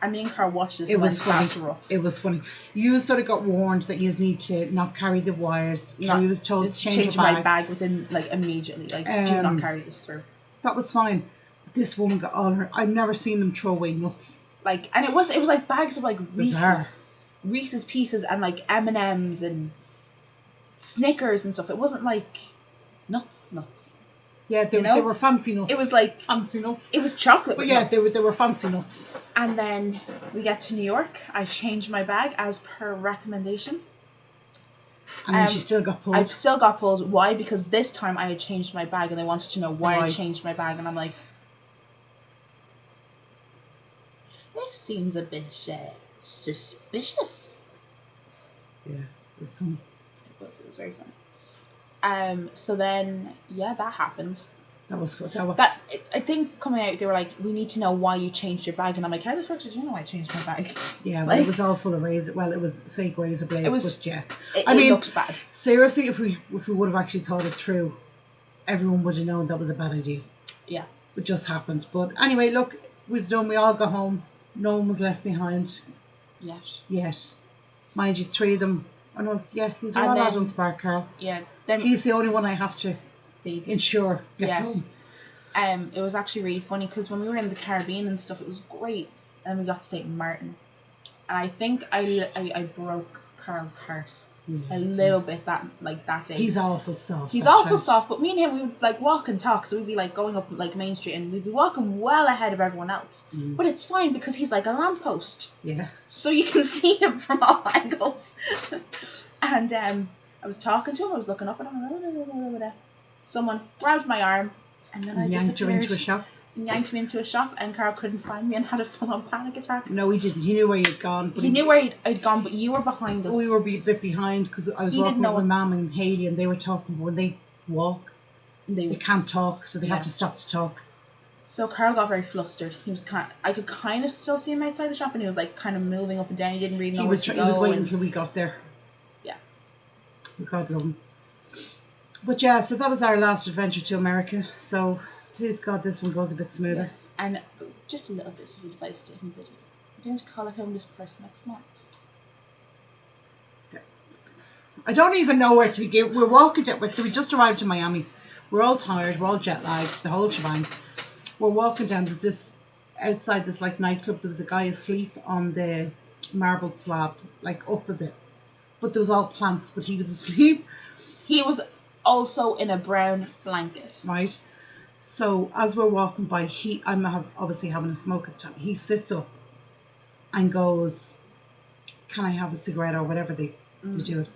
And me and Carl watched this. It was funny. Rough. It was funny. You sort of got warned that you need to not carry the wires. Carrie was told to change my bag within, like, immediately. Like, do not carry this through. That was fine. This woman got all her. I've never seen them throw away nuts. Like, and it was like bags of like Reese's Pieces and like M&Ms and Snickers and stuff. It wasn't like nuts. Yeah, they were fancy nuts. It was like fancy nuts. It was chocolate. But yeah, nuts. They were fancy nuts. And then we get to New York. I changed my bag as per recommendation. And then she still got pulled. I've still got pulled. Why? Because this time I had changed my bag, and they wanted to know why I changed my bag, and I'm like, this seems a bit suspicious. Yeah, it's funny. It was very funny. So then, yeah, that happened. That was I think coming out, they were like, we need to know why you changed your bag, and I'm like, how the fuck did you know I changed my bag? Yeah, well, it was all full of it was fake razor blades. But yeah, it looked bad. Seriously, if we would have actually thought it through, everyone would have known that was a bad idea. Yeah, it just happened. But anyway, look, we all got home. No one was left behind. Yes. Mind you, 3 of them. Oh no, yeah, he's all adults, Bar Carl. Yeah, he's the only one I have to ensure gets home. It was actually really funny because when we were in the Caribbean and stuff, it was great. And then we got to St. Martin, and I think I broke Carl's heart. Yeah, A little bit that day. He's awful soft. He's that awful child. soft, but me and him, we would like walk and talk. So we'd be like going up like Main Street, and we'd be walking well ahead of everyone else. But it's fine because he's like a lamppost, Yeah. so you can see him from all angles. And I was talking to him. I was looking up at him. Someone grabbed my arm, and then I Yanked her disappeared. into a shop. And yanked me into a shop, and Carl couldn't find me and had a full-on panic attack. No, he didn't. He knew where you'd gone. But He knew where I'd gone, but you were behind us. We were a bit behind because I was He walking didn't with know my mum and Hayley, and they were talking. But when they walk, they can't talk, so they have to stop to talk. So Carl got very flustered. He was I could kind of still see him outside the shop, and he was like kind of moving up and down. He didn't really know where to go. He was waiting until we got there. Yeah. God love him. But yeah, so that was our last adventure to America. So please God, this one goes a bit smoother. Yes, and just a little bit of advice to him that don't call a homeless person a plant. I don't even know where to begin. We're walking down, so we just arrived in Miami. We're all tired, we're all jet lagged, the whole shebang. We're walking down, there's this, outside this like nightclub, there was a guy asleep on the marble slab, like up a bit. But there was all plants, but he was asleep. He was also in a brown blanket. Right? So as we're walking by, I'm obviously having a smoke at the time. He sits up and goes, "Can I have a cigarette?" or whatever they do it.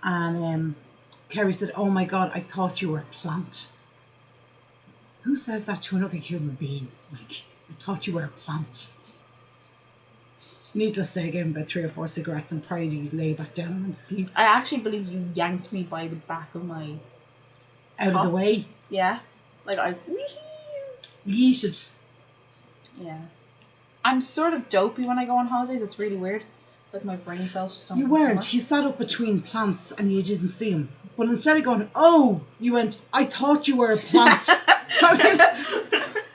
And Kerry said, "Oh my God, I thought you were a plant." Who says that to another human being? Like, I thought you were a plant. Needless to say, I gave him about 3 or 4 cigarettes and prayed he'd lay back down and went to sleep. I actually believe you yanked me by the back of my... Out of the way. Yeah. Like, Yeeted. Yeah. I'm sort of dopey when I go on holidays. It's really weird. It's like my brain cells just don't... You weren't. He sat up between plants and you didn't see him. But instead of going, "Oh," you went, "I thought you were a plant." I mean,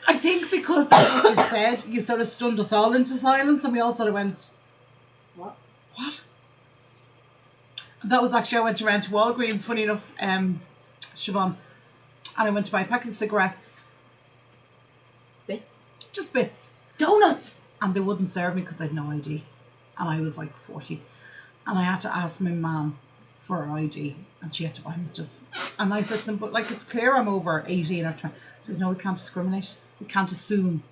I think because that's what you said, you sort of stunned us all into silence, and we all sort of went, What? "What?" And that was actually, I went around to Walgreens, funny enough, Siobhan, and I went to buy a packet of cigarettes. Bits? Just bits. Donuts! And they wouldn't serve me because I had no ID. And I was like 40. And I had to ask my mum for her ID, and she had to buy me stuff. And I said to them, "But like, it's clear I'm over 18 or 20. She says, "No, we can't discriminate. We can't assume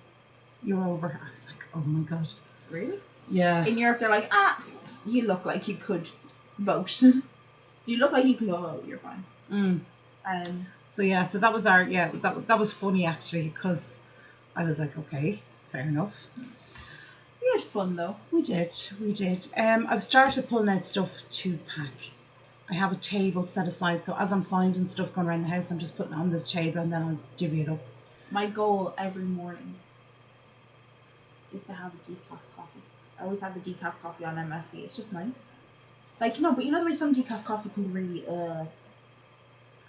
you're over." I was like, oh my God. Really? Yeah. In Europe, they're like, you look like you could vote. You look like you can go vote, you're fine. So yeah, so that was our, that was funny actually, because I was like, okay, fair enough. We had fun though. We did. I've started pulling out stuff to pack. I have a table set aside, so as I'm finding stuff going around the house, I'm just putting it on this table and then I'll divvy it up. My goal every morning is to have a decaf coffee. I always have the decaf coffee on MSC. It's just nice. Like, no, but you know the way some decaf coffee can be really,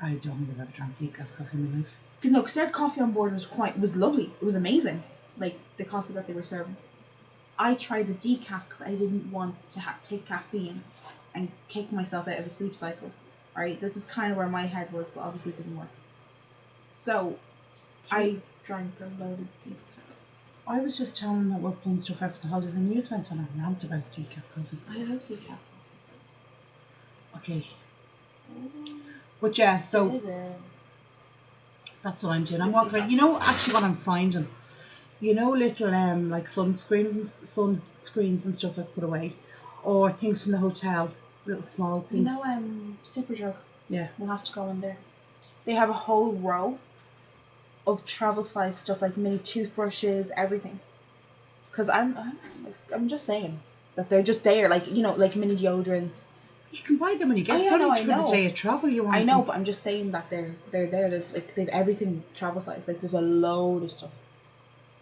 I don't think I've ever drank decaf coffee in my life. No, because their coffee on board was lovely. It was amazing. Like, the coffee that they were serving. I tried the decaf because I didn't want to take caffeine and kick myself out of a sleep cycle. Right? This is kind of where my head was, but obviously it didn't work. So, I drank a load of decaf. I was just telling them that we're pulling stuff out for the holidays, and you just went on a rant about decaf coffee. I love decaf coffee. Okay. But yeah, so that's what I'm doing. I'm walking around. You know, actually what I'm finding, you know, little like sunscreens and stuff I put away, or things from the hotel, little small things. You know, Superdrug. Yeah. We'll have to go in there. They have a whole row of travel size stuff, like mini toothbrushes, everything. Because I'm just saying that they're just there, like, you know, like mini deodorants. You can buy them when you get I for the day of travel. You want? I know, but I'm just saying that they're there. There's like they've everything travel size. Like there's a load of stuff.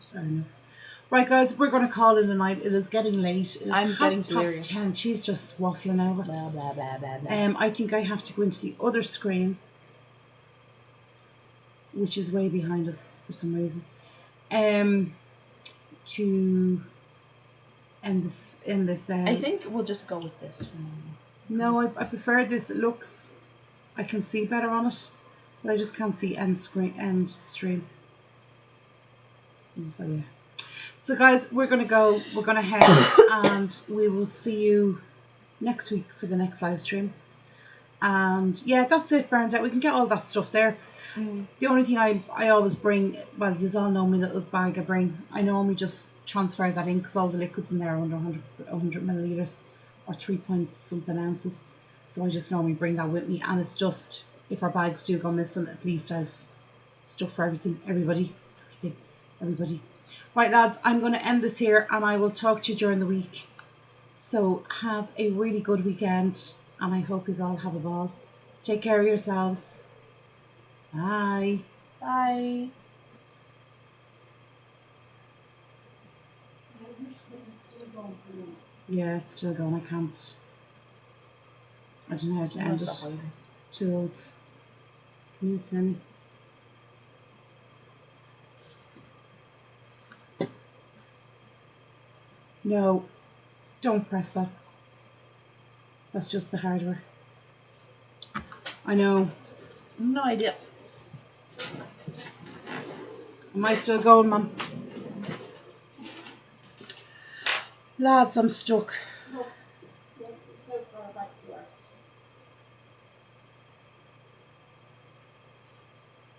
Fair enough. Right, guys, we're going to call it a night. It is getting late. It is I'm getting delirious. 10:30. She's just waffling over. Blah blah blah blah blah. I think I have to go into the other screen, which is way behind us for some reason, to end this. I think we'll just go with this for now. No, I prefer this. It looks, I can see better on it, but I just can't see end stream. So yeah. So guys, we're gonna go. We're gonna head, and we will see you next week for the next live stream. And yeah, that's it, Bernadette. We can get all that stuff there. The only thing I always bring, well, you all know my little bag I bring. I normally just transfer that in because all the liquids in there are under 100 millilitres or 3 point something ounces. So I just normally bring that with me, and it's just, if our bags do go missing, at least I've stuff for everybody. Right, lads, I'm going to end this here, and I will talk to you during the week. So have a really good weekend, and I hope you all have a ball. Take care of yourselves. Bye. Bye. Yeah, it's still going. I can't. I don't know how to end it. Tools. Can you see any? No, don't press that. That's just the hardware. I know. No idea. Am I still going, Mum? Lads, I'm stuck.